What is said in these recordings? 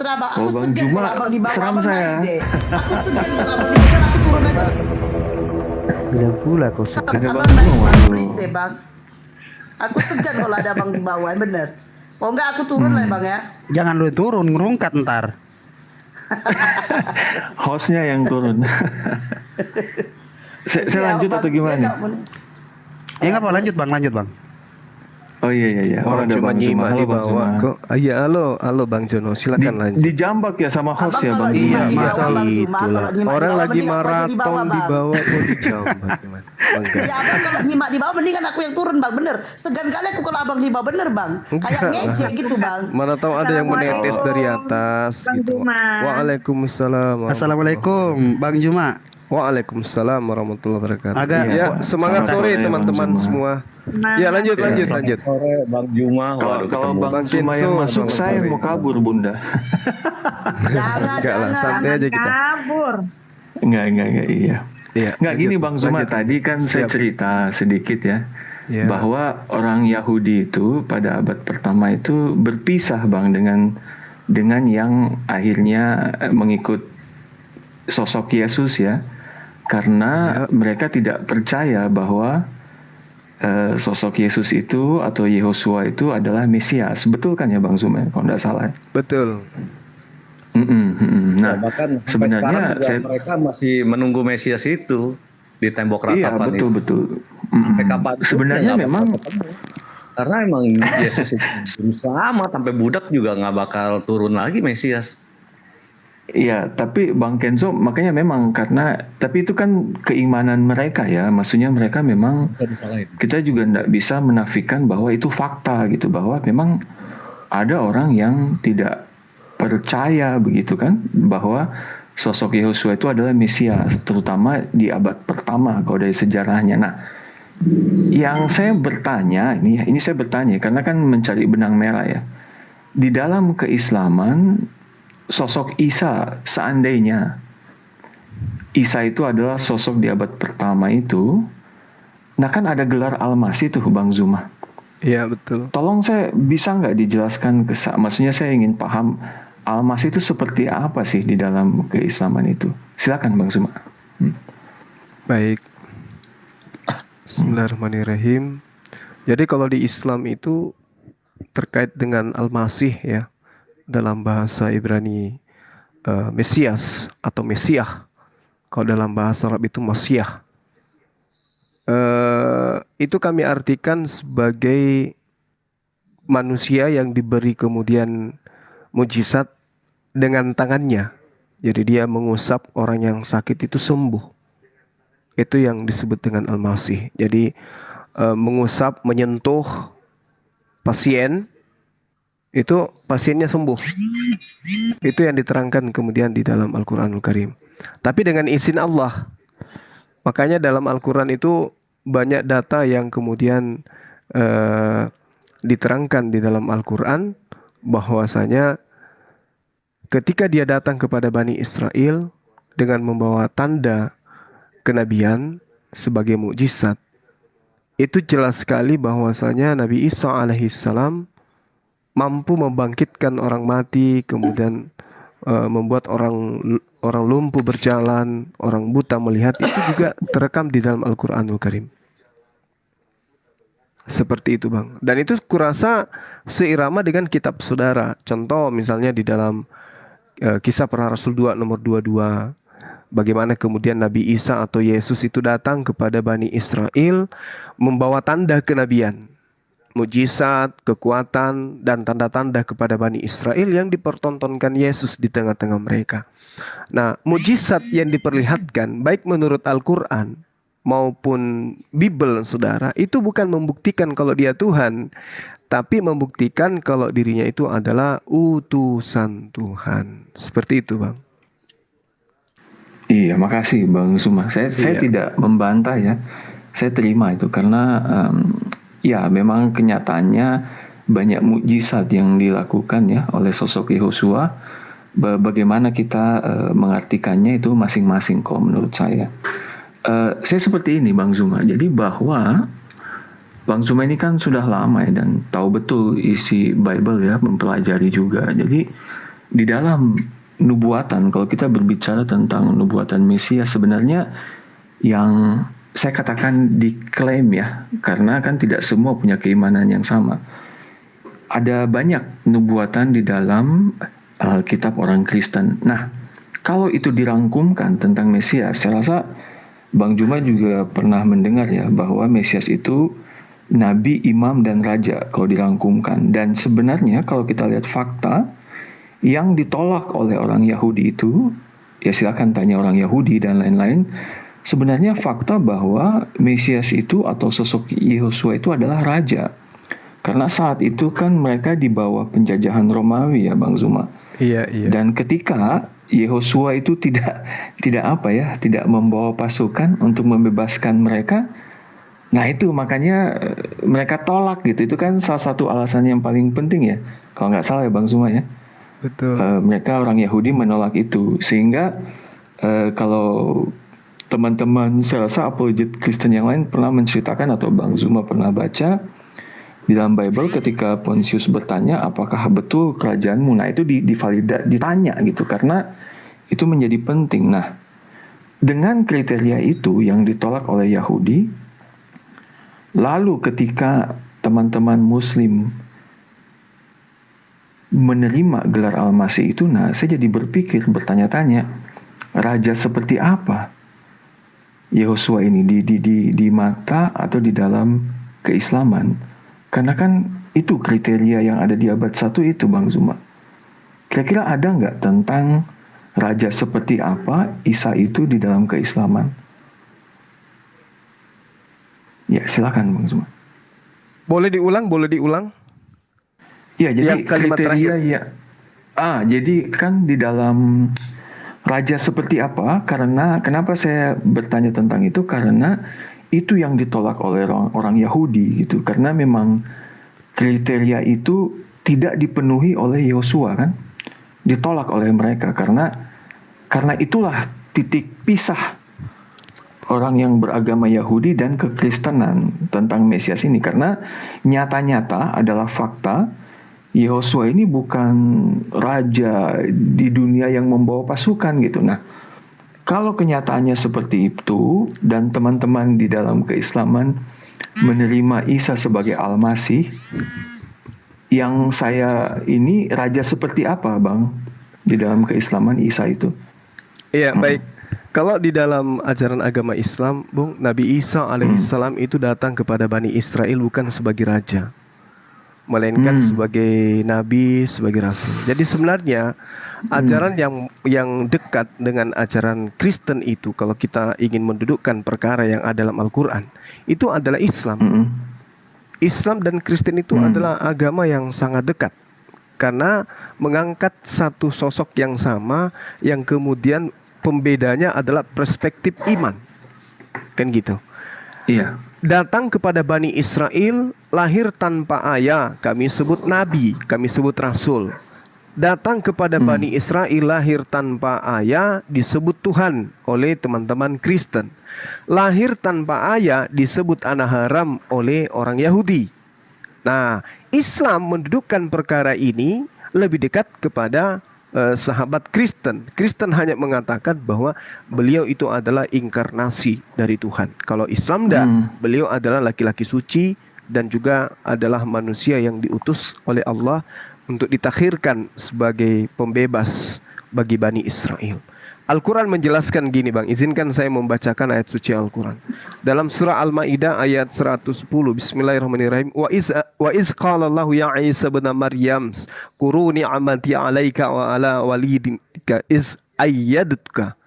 terserah bang. Oh Aku Bang segan Juma kalau abang dibawa seram abang naik saya. deh. Aku segan kalau abang dibawa aku turun aja. Bilang pula kau segan. Ada Abang Bang naik Juma, bang, waduh. please deh bang. Aku segan kalau ada abang di bawah, bener. Kalau enggak aku turun lah ya bang ya. Jangan lu turun, ngerungkat ntar. Hostnya yang turun. Saya Iya, lanjut Bang, atau dia gimana? nggak mau- Nggak apa, terus. lanjut bang. Oh iya. Oh Orang ada cuma Bang Juma. nyimak Halo Bang dibawa Juma. kok. Iya, halo Bang Jono, silakan lanjut. Dijambak ya sama host Abang ya kalau Bang nyimak Juma. di bawah masa bang Juma, Itulah. kalau nyimak di Orang bawah lagi mending aku aja di maraton bawah bang. dibawa kok dijambak gimana? Bangga. Ya abang kalau nyimak di bawah mendingan aku yang turun bang, bener. Segan kali aku kalau abang di bawah, bener bang. Kayak Enggak ngecek lah. gitu bang. Mana tahu ada yang menetes dari Assalamualaikum, atas Bang gitu. Juma. Waalaikumsalam. Assalamualaikum, Bang Juma. Waalaikumsalam warahmatullahi wabarakatuh. Agak- Ya, semangat Selamat sore sore, teman-teman Bang Juma. semua. Nah, Ya, lanjut. Sore Bang Juma, Kalau waduh ketemu. Bang Bang Juma yang Kenzo, masuk selamat saya sore. mau kabur Bunda. Enggak lah, santai aja kita. kabur. Enggak iya. Iya. Enggak gini Bang Zuma, lanjut. tadi kan saya Siap. cerita sedikit ya. Ya. Bahwa orang Yahudi itu pada abad pertama itu berpisah Bang dengan yang akhirnya mengikut sosok Yesus ya. Karena mereka tidak percaya bahwa sosok Yesus itu atau Yehosua itu adalah Mesias. Betul kan ya Bang Zuma kalau tidak salah? Betul. Nah, bahkan sampai sebenarnya sekarang juga saya mereka masih menunggu Mesias itu di tembok iya ratapan itu. betul. Sampai kapan Sebenarnya nggak memang bakal ketemu. Karena emang Yesus itu belum selamat, sampai budak juga nggak bakal turun lagi Mesias. iya, tapi Bang Kenzo makanya memang tapi itu kan keimanan mereka ya, maksudnya mereka memang Bisa disalahin. kita juga tidak bisa menafikan bahwa itu fakta gitu, bahwa memang ada orang yang tidak percaya begitu kan bahwa sosok Yehosua itu adalah Mesias, terutama di abad pertama kalau dari sejarahnya. Nah, yang saya bertanya ini saya bertanya karena kan mencari benang merah ya. Di dalam keislaman sosok Isa, seandainya Isa itu adalah sosok di abad pertama itu, nah kan ada gelar Al-Masih tuh Bang Zuma. Iya, betul. Tolong saya bisa nggak dijelaskan maksudnya saya ingin paham Al-Masih itu seperti apa sih di dalam keislaman itu. Silakan Bang Zuma. Baik. Bismillahirrahmanirrahim. Jadi kalau di Islam itu terkait dengan Al-Masih ya, dalam bahasa Ibrani Mesias atau Mesiah. Kalau dalam bahasa Arab itu Masiah. Itu kami artikan sebagai manusia yang diberi kemudian mujizat dengan tangannya. Jadi dia mengusap orang yang sakit itu sembuh. Itu yang disebut dengan Al-Masih. Jadi mengusap, menyentuh pasien, itu pasiennya sembuh. Itu yang diterangkan kemudian di dalam Al-Quranul Karim. Tapi dengan izin Allah. Makanya dalam Al-Quran itu banyak data yang kemudian diterangkan di dalam Al-Quran bahwasanya ketika dia datang kepada Bani Israel dengan membawa tanda kenabian sebagai mukjizat, itu jelas sekali bahwasanya Nabi Isa alaihissalam mampu membangkitkan orang mati, kemudian membuat orang lumpuh berjalan, orang buta melihat. Itu juga terekam di dalam Al-Quranul Karim. Seperti itu Bang. Dan itu kurasa seirama dengan kitab saudara. Contoh misalnya di dalam Kisah Para Rasul 2 nomor 22. Bagaimana kemudian Nabi Isa atau Yesus itu datang kepada Bani Israel membawa tanda kenabian, mujizat, kekuatan, dan tanda-tanda kepada Bani Israel yang dipertontonkan Yesus di tengah-tengah mereka. Nah, mujizat yang diperlihatkan baik menurut Al-Quran maupun Bible saudara, itu bukan membuktikan kalau dia Tuhan, tapi membuktikan kalau dirinya itu adalah utusan Tuhan. Seperti itu Bang. Iya, makasih Bang Zuma. Saya tidak membantah ya. Saya terima itu karena ya memang kenyataannya banyak mukjizat yang dilakukan ya oleh sosok Yehosua. Bagaimana kita mengartikannya itu masing-masing kalau menurut saya. Saya seperti ini Bang Zuma. Jadi bahwa Bang Zuma ini kan sudah lama ya dan tahu betul isi Bible ya, mempelajari juga. Jadi di dalam nubuatan, kalau kita berbicara tentang nubuatan Mesias, sebenarnya yang saya katakan diklaim ya, karena kan tidak semua punya keimanan yang sama. Ada banyak nubuatan di dalam kitab orang Kristen. Nah, kalau itu dirangkumkan tentang Mesias, saya rasa Bang Juma juga pernah mendengar ya bahwa Mesias itu nabi, imam, dan raja kalau dirangkumkan. Dan sebenarnya kalau kita lihat fakta yang ditolak oleh orang Yahudi itu, ya silakan tanya orang Yahudi dan lain-lain. Sebenarnya fakta bahwa Mesias itu atau sosok Yehosua itu adalah raja. Karena saat itu kan mereka di bawah penjajahan Romawi ya Bang Zuma. Iya. Dan ketika Yehosua itu tidak membawa pasukan untuk membebaskan mereka, nah itu makanya mereka tolak gitu. Itu kan salah satu alasan yang paling penting ya, kalau nggak salah ya Bang Zuma ya. Betul. Mereka orang Yahudi menolak itu, sehingga kalau teman-teman saya rasa apologet Kristen yang lain pernah menceritakan atau Bang Zuma pernah baca di dalam Bible ketika Pontius bertanya apakah betul kerajaanmu, nah itu ditanya gitu karena itu menjadi penting. Nah, dengan kriteria itu yang ditolak oleh Yahudi, lalu ketika teman-teman Muslim menerima gelar Al-Masih itu, nah saya jadi berpikir, bertanya-tanya, raja seperti apa Yehosua ini di mata atau di dalam keislaman? Karena kan itu kriteria yang ada di abad 1 itu Bang Zuma. Kira-kira ada nggak tentang raja seperti apa Isa itu di dalam keislaman? Ya silakan Bang Zuma. Boleh diulang? Ya jadi Yang kalimat kriteria ya. Jadi kan di dalam raja seperti apa? Karena kenapa saya bertanya tentang itu? Karena itu yang ditolak oleh orang Yahudi gitu. Karena memang kriteria itu tidak dipenuhi oleh Yosua kan. Ditolak oleh mereka karena itulah titik pisah orang yang beragama Yahudi dan kekristenan tentang Mesias ini. Karena nyata-nyata adalah fakta Yehosua ini bukan raja di dunia yang membawa pasukan gitu. Nah, kalau kenyataannya seperti itu dan teman-teman di dalam keislaman menerima Isa sebagai Al-Masih, yang saya ini raja seperti apa Bang di dalam keislaman Isa itu? Iya, baik. Kalau di dalam ajaran agama Islam, Bung, Nabi Isa alaihissalam itu datang kepada Bani Israel bukan sebagai raja, melainkan sebagai nabi, sebagai rasul. Jadi sebenarnya ajaran yang dekat dengan ajaran Kristen itu, kalau kita ingin mendudukkan perkara yang ada dalam Al-Quran, itu adalah Islam. Islam dan Kristen itu adalah agama yang sangat dekat, karena mengangkat satu sosok yang sama, yang kemudian pembedanya adalah perspektif iman, kan gitu. Iya. Datang kepada Bani Israel, lahir tanpa ayah, kami sebut nabi, kami sebut rasul. Datang kepada Bani Israel, lahir tanpa ayah, disebut Tuhan oleh teman-teman Kristen. Lahir tanpa ayah disebut anak haram oleh orang Yahudi. Nah, Islam mendudukkan perkara ini lebih dekat kepada sahabat Kristen. Kristen hanya mengatakan bahwa beliau itu adalah inkarnasi dari Tuhan. Kalau Islam beliau adalah laki-laki suci dan juga adalah manusia yang diutus oleh Allah untuk ditakhirkan sebagai pembebas bagi Bani Israel. Al-Quran menjelaskan gini Bang, izinkan saya membacakan ayat suci Al-Quran. Dalam surah Al-Ma'idah ayat 110, Bismillahirrahmanirrahim. Wa iz qala Allahu ya Isa bin Maryam, quru ni'amati 'alaika wa ala walidika iz ayyadtuka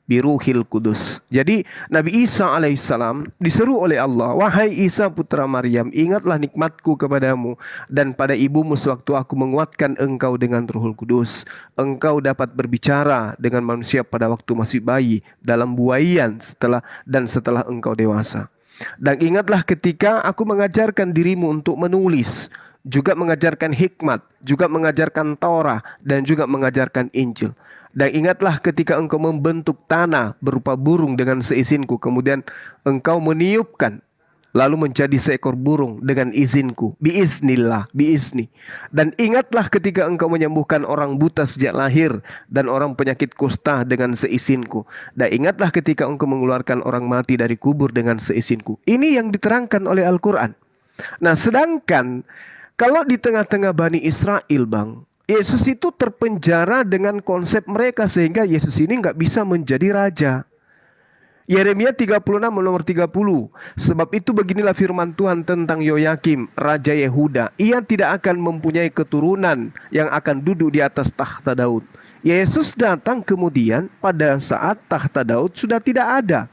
biruhil kudus. Jadi Nabi Isa alaihissalam diseru oleh Allah, wahai Isa putra Maryam, ingatlah nikmatku kepadamu dan pada ibumu sewaktu aku menguatkan engkau dengan Ruhul Kudus. Engkau dapat berbicara dengan manusia pada waktu masih bayi dalam buaian setelah engkau dewasa. Dan ingatlah ketika aku mengajarkan dirimu untuk menulis, juga mengajarkan hikmat, juga mengajarkan Taurat dan juga mengajarkan Injil. Dan ingatlah ketika engkau membentuk tanah berupa burung dengan seizinku, kemudian engkau meniupkan lalu menjadi seekor burung dengan izinku, biiznillah, biizni. Dan ingatlah ketika engkau menyembuhkan orang buta sejak lahir dan orang penyakit kusta dengan seizinku. Dan ingatlah ketika engkau mengeluarkan orang mati dari kubur dengan seizinku. Ini yang diterangkan oleh Al-Quran. Nah, sedangkan kalau di tengah-tengah Bani Israel, Bang, Yesus itu terpenjara dengan konsep mereka sehingga Yesus ini nggak bisa menjadi raja. Yeremia 36 nomor 30. Sebab itu beginilah firman Tuhan tentang Yoyakim, Raja Yehuda. Ia tidak akan mempunyai keturunan yang akan duduk di atas takhta Daud. Yesus datang kemudian pada saat takhta Daud sudah tidak ada.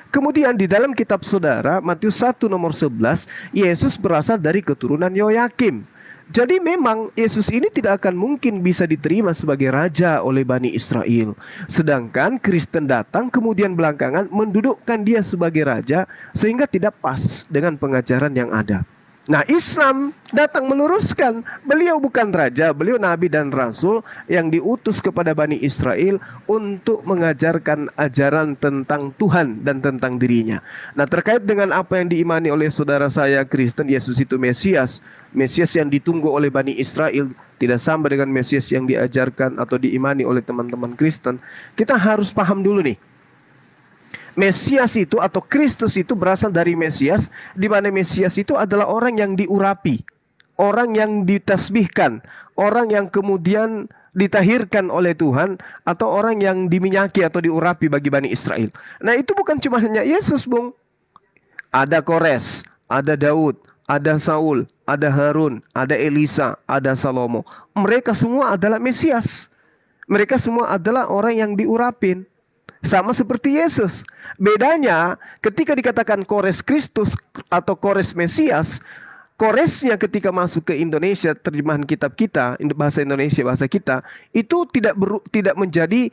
Kemudian di dalam kitab saudara, Matius 1 nomor 11, Yesus berasal dari keturunan Yoyakim. Jadi memang Yesus ini tidak akan mungkin bisa diterima sebagai raja oleh Bani Israel. Sedangkan Kristen datang kemudian belakangan mendudukkan dia sebagai raja sehingga tidak pas dengan pengajaran yang ada. Nah, Islam datang meluruskan, beliau bukan raja, beliau nabi dan rasul yang diutus kepada Bani Israel untuk mengajarkan ajaran tentang Tuhan dan tentang dirinya. Nah, terkait dengan apa yang diimani oleh saudara saya Kristen, Yesus itu Mesias, Mesias yang ditunggu oleh Bani Israel, tidak sama dengan Mesias yang diajarkan atau diimani oleh teman-teman Kristen. Kita harus paham dulu nih. Mesias itu atau Kristus itu berasal dari Mesias, di mana Mesias itu adalah orang yang diurapi, orang yang ditasbihkan, orang yang kemudian ditahirkan oleh Tuhan, atau orang yang diminyaki atau diurapi bagi Bani Israel. Nah, itu bukan cuma hanya Yesus, Bung. Ada Kores, ada Daud, ada Saul, ada Harun, ada Elisa, ada Salomo. Mereka semua adalah Mesias. Mereka semua adalah orang yang diurapin. Sama seperti Yesus. Bedanya ketika dikatakan Kores Kristus atau Kores Mesias, Koresnya ketika masuk ke Indonesia, terjemahan kitab kita, bahasa Indonesia, bahasa kita, itu tidak menjadi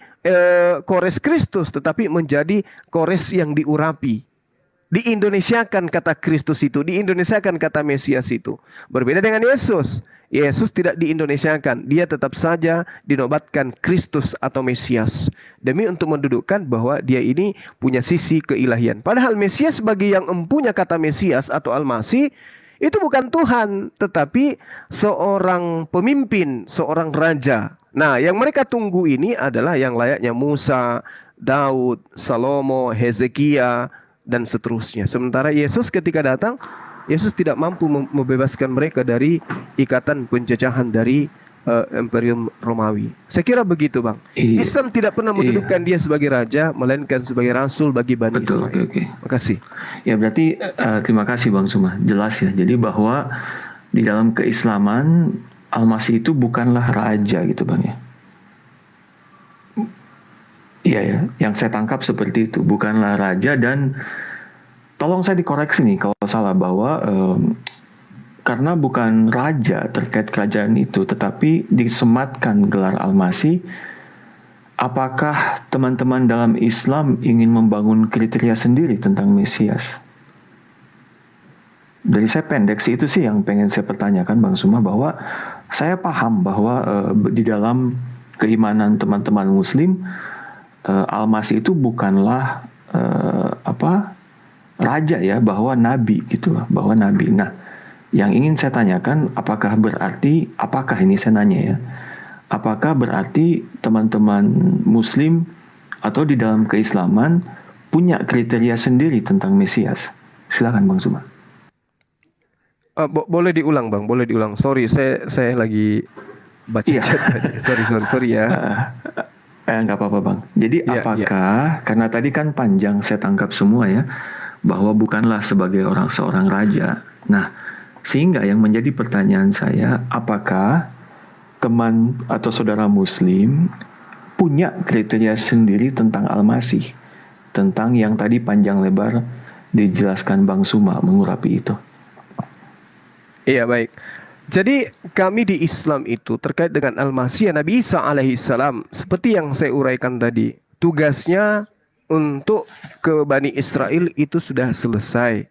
Kores Kristus, tetapi menjadi Kores yang diurapi. Diindonesiakan kata Kristus itu, diindonesiakan kata Mesias itu. Berbeda dengan Yesus. Yesus tidak diindonesiakan, dia tetap saja dinobatkan Kristus atau Mesias. Demi untuk mendudukkan bahwa dia ini punya sisi keilahian. Padahal Mesias bagi yang empunya kata Mesias atau Al-Masih, itu bukan Tuhan, tetapi seorang pemimpin, seorang raja. Nah, yang mereka tunggu ini adalah yang layaknya Musa, Daud, Salomo, Hezekia, dan seterusnya. Sementara Yesus ketika datang, Yesus tidak mampu membebaskan mereka dari ikatan penjajahan dari Imperium Romawi. Saya kira begitu, Bang. Iya. Islam tidak pernah mendudukkan dia sebagai raja, melainkan sebagai rasul bagi Bani Betul, Israel. oke. Makasih. Ya berarti terima kasih Bang Suma, jelas ya. Jadi bahwa di dalam keislaman Al-Masih itu bukanlah raja gitu Bang ya. Iya ya, yang saya tangkap seperti itu, bukanlah raja. Dan tolong saya dikoreksi nih kalau salah, bahwa karena bukan raja terkait kerajaan itu, tetapi disematkan gelar Al-Masih. Apakah teman-teman dalam Islam ingin membangun kriteria sendiri tentang Mesias? Dari saya pendek sih, itu sih yang pengen saya pertanyakan Bang Suma, bahwa saya paham bahwa di dalam keimanan teman-teman Muslim, Al-Masih itu bukanlah raja ya, bahwa nabi gitu loh, bahwa nabi. Nah, yang ingin saya tanyakan, apakah ini saya nanya ya, apakah berarti teman-teman Muslim atau di dalam keislaman punya kriteria sendiri tentang Mesias? Silakan Bang Suma. Boleh diulang, Bang, boleh diulang. Sorry, saya lagi baca Iya. chat tadi. Sorry ya. Nggak apa-apa Bang. Jadi apakah, karena tadi kan panjang saya tangkap semua ya, bahwa bukanlah sebagai seorang raja. Nah, sehingga yang menjadi pertanyaan saya, apakah teman atau saudara Muslim punya kriteria sendiri tentang Al-Masih, tentang yang tadi panjang lebar dijelaskan Bang Suma mengurapi itu? Iya, baik. Jadi kami di Islam itu terkait dengan Al-Masih Nabi Isa alaihissalam, seperti yang saya uraikan tadi, tugasnya untuk ke Bani Israel itu sudah selesai.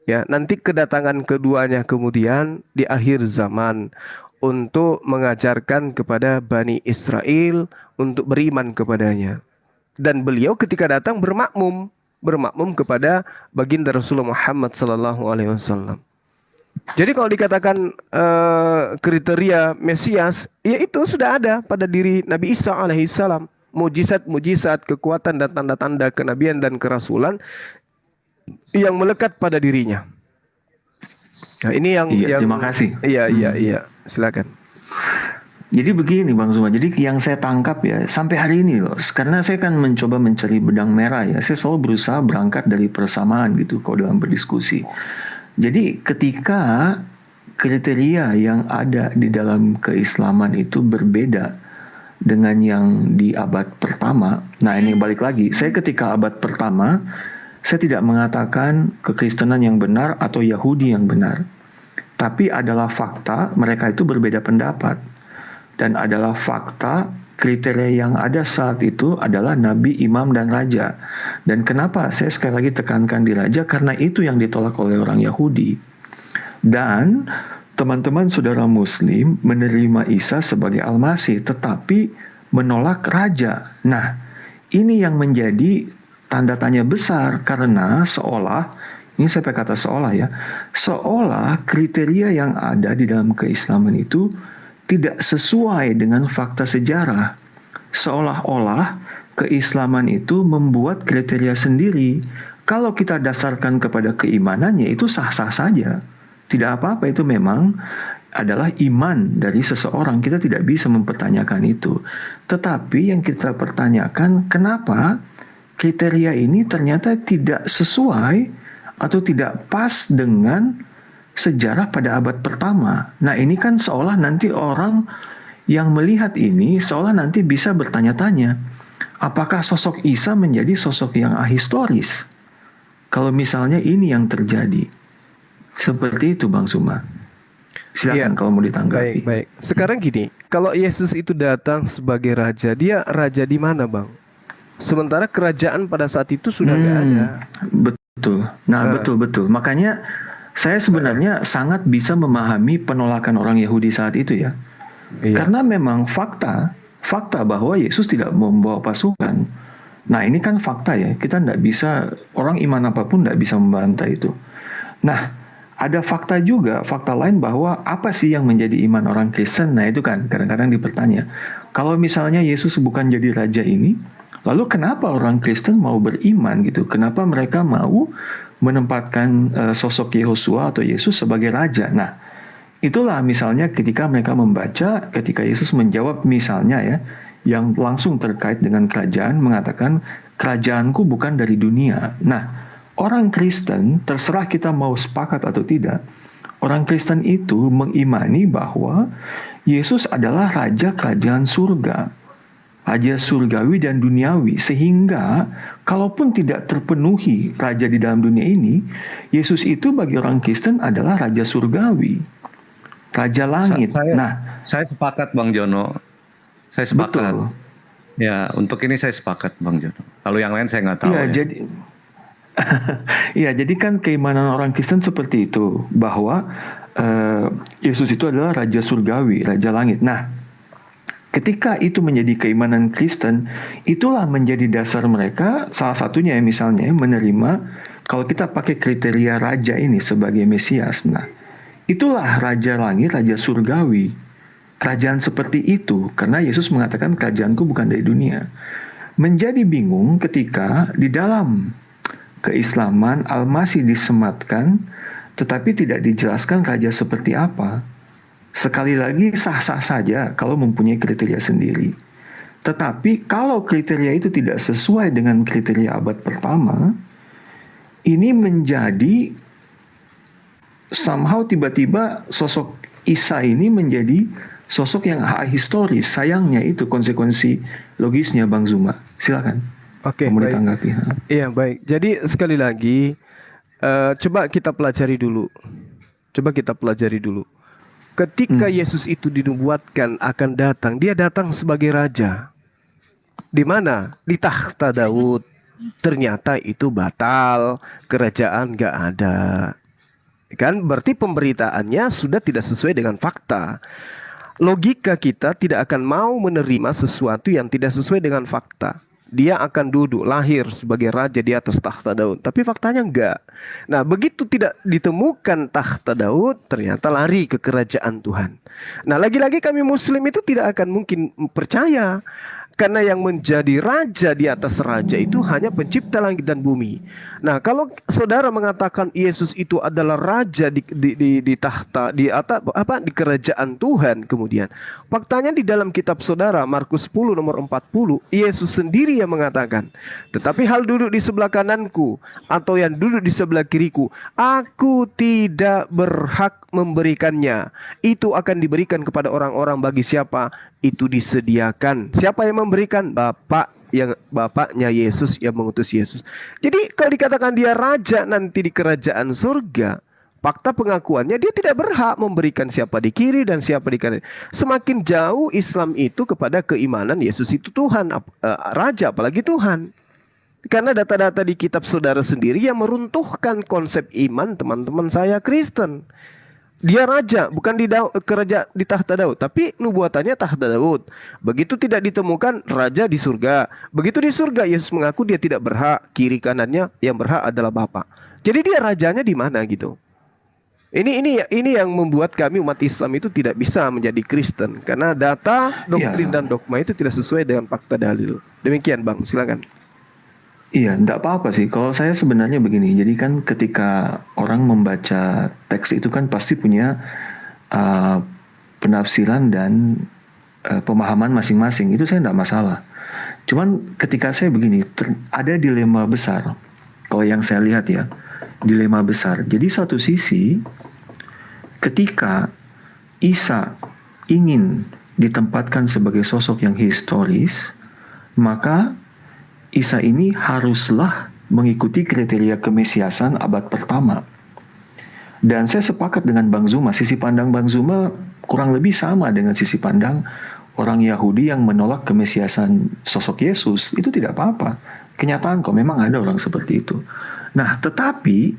Ya, nanti kedatangan keduanya kemudian di akhir zaman untuk mengajarkan kepada Bani Israel untuk beriman kepadanya. Dan beliau ketika datang bermakmum. bermakmum kepada baginda Rasulullah Muhammad sallallahu alaihi wasallam. Jadi kalau dikatakan kriteria Mesias, ya itu sudah ada pada diri Nabi Isa alaihissalam. Mujizat-mujizat, kekuatan dan tanda-tanda kenabian dan kerasulan yang melekat pada dirinya. Nah, ini yang Terima kasih. Iya, silakan. Jadi begini Bang Zuma, jadi yang saya tangkap ya sampai hari ini loh, karena saya kan mencoba mencari benang merah ya, saya selalu berusaha berangkat dari persamaan gitu kalau dalam berdiskusi. Jadi ketika kriteria yang ada di dalam keislaman itu berbeda dengan yang di abad pertama, nah ini balik lagi, saya ketika abad pertama, saya tidak mengatakan kekristenan yang benar atau Yahudi yang benar, tapi adalah fakta mereka itu berbeda pendapat. Dan adalah fakta kriteria yang ada saat itu adalah nabi, imam, dan raja. Dan kenapa saya sekali lagi tekankan di raja? Karena itu yang ditolak oleh orang Yahudi. Dan teman-teman saudara Muslim menerima Isa sebagai Al-Masih, tetapi menolak raja. Nah, ini yang menjadi tanda tanya besar karena seolah, ini saya pakai kata seolah ya, seolah kriteria yang ada di dalam keislaman itu tidak sesuai dengan fakta sejarah. Seolah-olah keislaman itu membuat kriteria sendiri. Kalau kita dasarkan kepada keimanannya itu sah-sah saja. Tidak apa-apa, itu memang adalah iman dari seseorang. Kita tidak bisa mempertanyakan itu. Tetapi yang kita pertanyakan, kenapa kriteria ini ternyata tidak sesuai atau tidak pas dengan sejarah pada abad pertama. Nah ini kan seolah nanti orang yang melihat ini seolah nanti bisa bertanya-tanya, apakah sosok Isa menjadi sosok yang ahistoris? Kalau misalnya ini yang terjadi. Seperti itu Bang Zuma. Silakan kalau mau ditanggapi. Baik. Sekarang gini, kalau Yesus itu datang sebagai raja, dia raja di mana Bang? Sementara kerajaan pada saat itu sudah nggak ada. Betul. Nah betul. Makanya saya sebenarnya sangat bisa memahami penolakan orang Yahudi saat itu ya. Iya. Karena memang fakta bahwa Yesus tidak membawa pasukan. Nah ini kan fakta ya, kita tidak bisa, orang iman apapun tidak bisa membantah itu. Nah ada fakta juga, fakta lain bahwa apa sih yang menjadi iman orang Kristen? Nah itu kan kadang-kadang dipertanya. Kalau misalnya Yesus bukan jadi raja ini, lalu kenapa orang Kristen mau beriman gitu? Kenapa mereka mau menempatkan sosok Yehosua atau Yesus sebagai raja? Nah, itulah misalnya ketika mereka membaca, ketika Yesus menjawab misalnya ya, yang langsung terkait dengan kerajaan, mengatakan, kerajaanku bukan dari dunia. Nah, orang Kristen, terserah kita mau sepakat atau tidak, orang Kristen itu mengimani bahwa Yesus adalah raja kerajaan surga. Raja surgawi dan duniawi, sehingga kalaupun tidak terpenuhi raja di dalam dunia ini, Yesus itu bagi orang Kristen adalah raja surgawi, raja langit. Saya sepakat Bang Jono, saya sepakat. Betul. Ya untuk ini saya sepakat Bang Jono. Kalau yang lain saya nggak tahu. Iya, jadi jadi kan keimanan orang Kristen seperti itu, bahwa Yesus itu adalah raja surgawi, raja langit. Nah, ketika itu menjadi keimanan Kristen, itulah menjadi dasar mereka, salah satunya misalnya menerima, kalau kita pakai kriteria raja ini sebagai Mesias, nah itulah raja langit, raja surgawi, kerajaan seperti itu, karena Yesus mengatakan kerajaanku bukan dari dunia. Menjadi bingung ketika di dalam keislaman Al-Masih disematkan, tetapi tidak dijelaskan raja seperti apa. Sekali lagi sah-sah saja kalau mempunyai kriteria sendiri. Tetapi kalau kriteria itu tidak sesuai dengan kriteria abad pertama, ini menjadi somehow tiba-tiba sosok Isa ini menjadi sosok yang ahistoris. Sayangnya itu konsekuensi logisnya Bang Zuma. Silakan. Oke, mau baik. ditanggapi. Iya, baik. Jadi sekali lagi coba kita pelajari dulu. Ketika Yesus itu dinubuatkan akan datang, dia datang sebagai raja. Di mana? Di takhta Daud. Ternyata itu batal, kerajaan gak ada. Kan berarti pemberitaannya sudah tidak sesuai dengan fakta. Logika kita tidak akan mau menerima sesuatu yang tidak sesuai dengan fakta. dia akan duduk lahir sebagai raja di atas takhta Daud. Tapi faktanya enggak. Nah, begitu tidak ditemukan takhta Daud, ternyata lari ke kerajaan Tuhan. Nah, lagi-lagi kami Muslim itu tidak akan mungkin percaya. Karena yang menjadi raja di atas raja itu hanya pencipta langit dan bumi. Nah, kalau saudara mengatakan Yesus itu adalah raja di tahta di atas di kerajaan Tuhan, kemudian faktanya di dalam kitab saudara Markus 10 nomor 40, Yesus sendiri yang mengatakan, "Tetapi hal duduk di sebelah kananku atau yang duduk di sebelah kiriku, aku tidak berhak memberikannya. Itu akan diberikan kepada orang-orang bagi siapa itu disediakan." Siapa yang memberikan? Bapaknya Yesus yang mengutus Yesus. Jadi kalau dikatakan dia raja nanti di kerajaan surga, fakta pengakuannya dia tidak berhak memberikan siapa di kiri dan siapa di kanan. Semakin jauh Islam itu kepada keimanan Yesus itu Tuhan, raja apalagi Tuhan. Karena data-data di kitab saudara sendiri yang meruntuhkan konsep iman teman-teman saya Kristen. Dia raja, bukan kerajaan di tahta Daud, tapi nubuatannya tahta Daud. Begitu tidak ditemukan raja di surga. Begitu di surga, Yesus mengaku dia tidak berhak, kiri kanannya yang berhak adalah Bapa. Jadi dia rajanya di mana gitu? Ini yang membuat kami umat Islam itu tidak bisa menjadi Kristen karena data, doktrin dan dogma itu tidak sesuai dengan fakta dalil. Demikian, Bang, silakan. Iya, enggak apa-apa sih. Kalau saya sebenarnya begini, jadi kan ketika orang membaca teks itu kan pasti punya penafsiran dan pemahaman masing-masing. Itu saya enggak masalah. Cuman ketika saya begini, ada dilema besar. Kalau yang saya lihat ya, dilema besar. Jadi satu sisi, ketika Isa ingin ditempatkan sebagai sosok yang historis, maka Isa ini haruslah mengikuti kriteria kemesiasan abad pertama. Dan saya sepakat dengan Bang Zuma, sisi pandang Bang Zuma kurang lebih sama dengan sisi pandang orang Yahudi yang menolak kemesiasan sosok Yesus. Itu tidak apa-apa. Kenyataan kok memang ada orang seperti itu. Nah, tetapi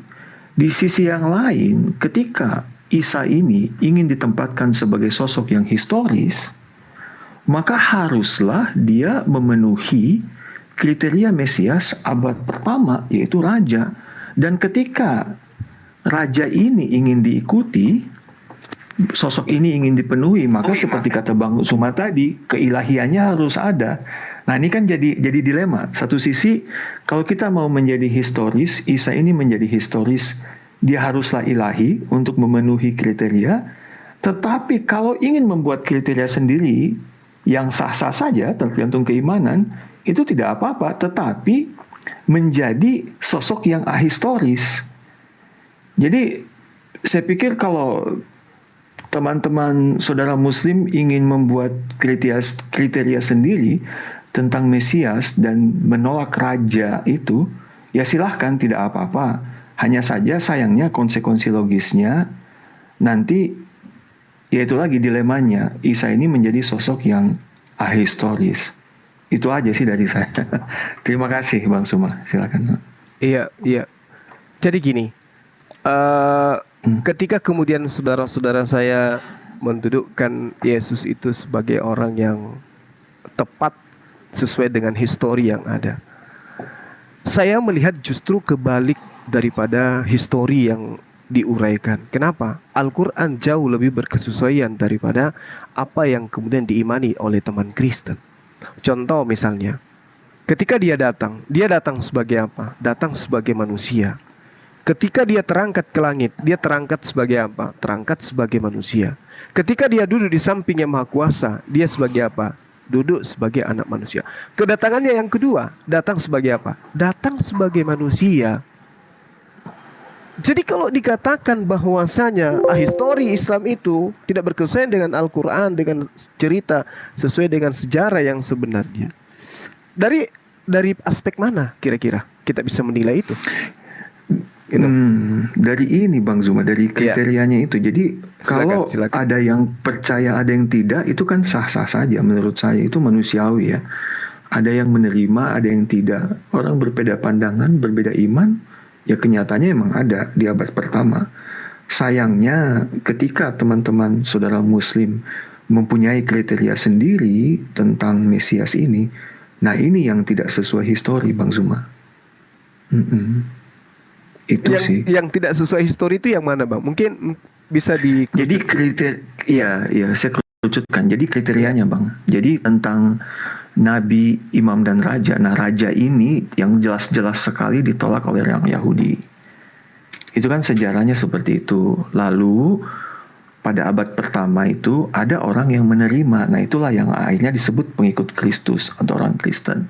di sisi yang lain, ketika Isa ini ingin ditempatkan sebagai sosok yang historis, maka haruslah dia memenuhi kriteria Mesias abad pertama, yaitu raja. Dan ketika raja ini ingin diikuti, sosok ini ingin dipenuhi, maka seperti kata Bang Suma tadi, keilahiannya harus ada. Nah, ini kan jadi dilema. Satu sisi, kalau kita mau menjadi historis, Isa ini menjadi historis, dia haruslah ilahi untuk memenuhi kriteria. Tetapi kalau ingin membuat kriteria sendiri yang sah-sah saja, tergantung keimanan, itu tidak apa-apa, tetapi menjadi sosok yang ahistoris. Jadi saya pikir kalau teman-teman saudara Muslim ingin membuat kriteria sendiri tentang Mesias dan menolak raja itu, ya silahkan, tidak apa-apa. Hanya saja sayangnya konsekuensi logisnya nanti, yaitu lagi dilemanya, Isa ini menjadi sosok yang ahistoris. Itu aja sih dari saya. Terima kasih Bang Suma, silakan. Iya. Jadi gini, ketika kemudian saudara-saudara saya mendudukkan Yesus itu sebagai orang yang tepat sesuai dengan histori yang ada, saya melihat justru kebalik daripada histori yang diuraikan. Kenapa? Al-Quran jauh lebih berkesesuaian daripada apa yang kemudian diimani oleh teman Kristen. Contoh misalnya, ketika dia datang sebagai apa? Datang sebagai manusia. Ketika dia terangkat ke langit, dia terangkat sebagai apa? Terangkat sebagai manusia. Ketika dia duduk di samping Yang Maha Kuasa, dia sebagai apa? Duduk sebagai anak manusia. Kedatangannya yang kedua, datang sebagai apa? Datang sebagai manusia. Jadi kalau dikatakan bahwasanya histori Islam itu tidak berkesesuaian dengan Al-Quran, dengan cerita sesuai dengan sejarah yang sebenarnya, dari aspek mana kira-kira kita bisa menilai itu? Gitu. Dari ini Bang Zuma, dari kriterianya itu. Jadi silakan. Ada yang percaya, ada yang tidak, itu kan sah-sah saja menurut saya, itu manusiawi ya. Ada yang menerima, ada yang tidak. Orang berbeda pandangan, berbeda iman, ya kenyataannya emang ada di abad pertama. Sayangnya ketika teman-teman saudara Muslim mempunyai kriteria sendiri tentang Mesias ini, Nah ini yang tidak sesuai histori Bang Zuma. Mm-mm. Itu sih. Yang tidak sesuai histori itu yang mana, Bang? Mungkin bisa di. Jadi iya saya kerucutkan. Jadi kriterianya Bang. Jadi tentang Nabi, Imam dan Raja. Nah Raja ini yang jelas-jelas sekali ditolak oleh orang Yahudi. Itu kan sejarahnya seperti itu. Lalu pada abad pertama itu ada orang yang menerima. Nah itulah yang akhirnya disebut pengikut Kristus atau orang Kristen.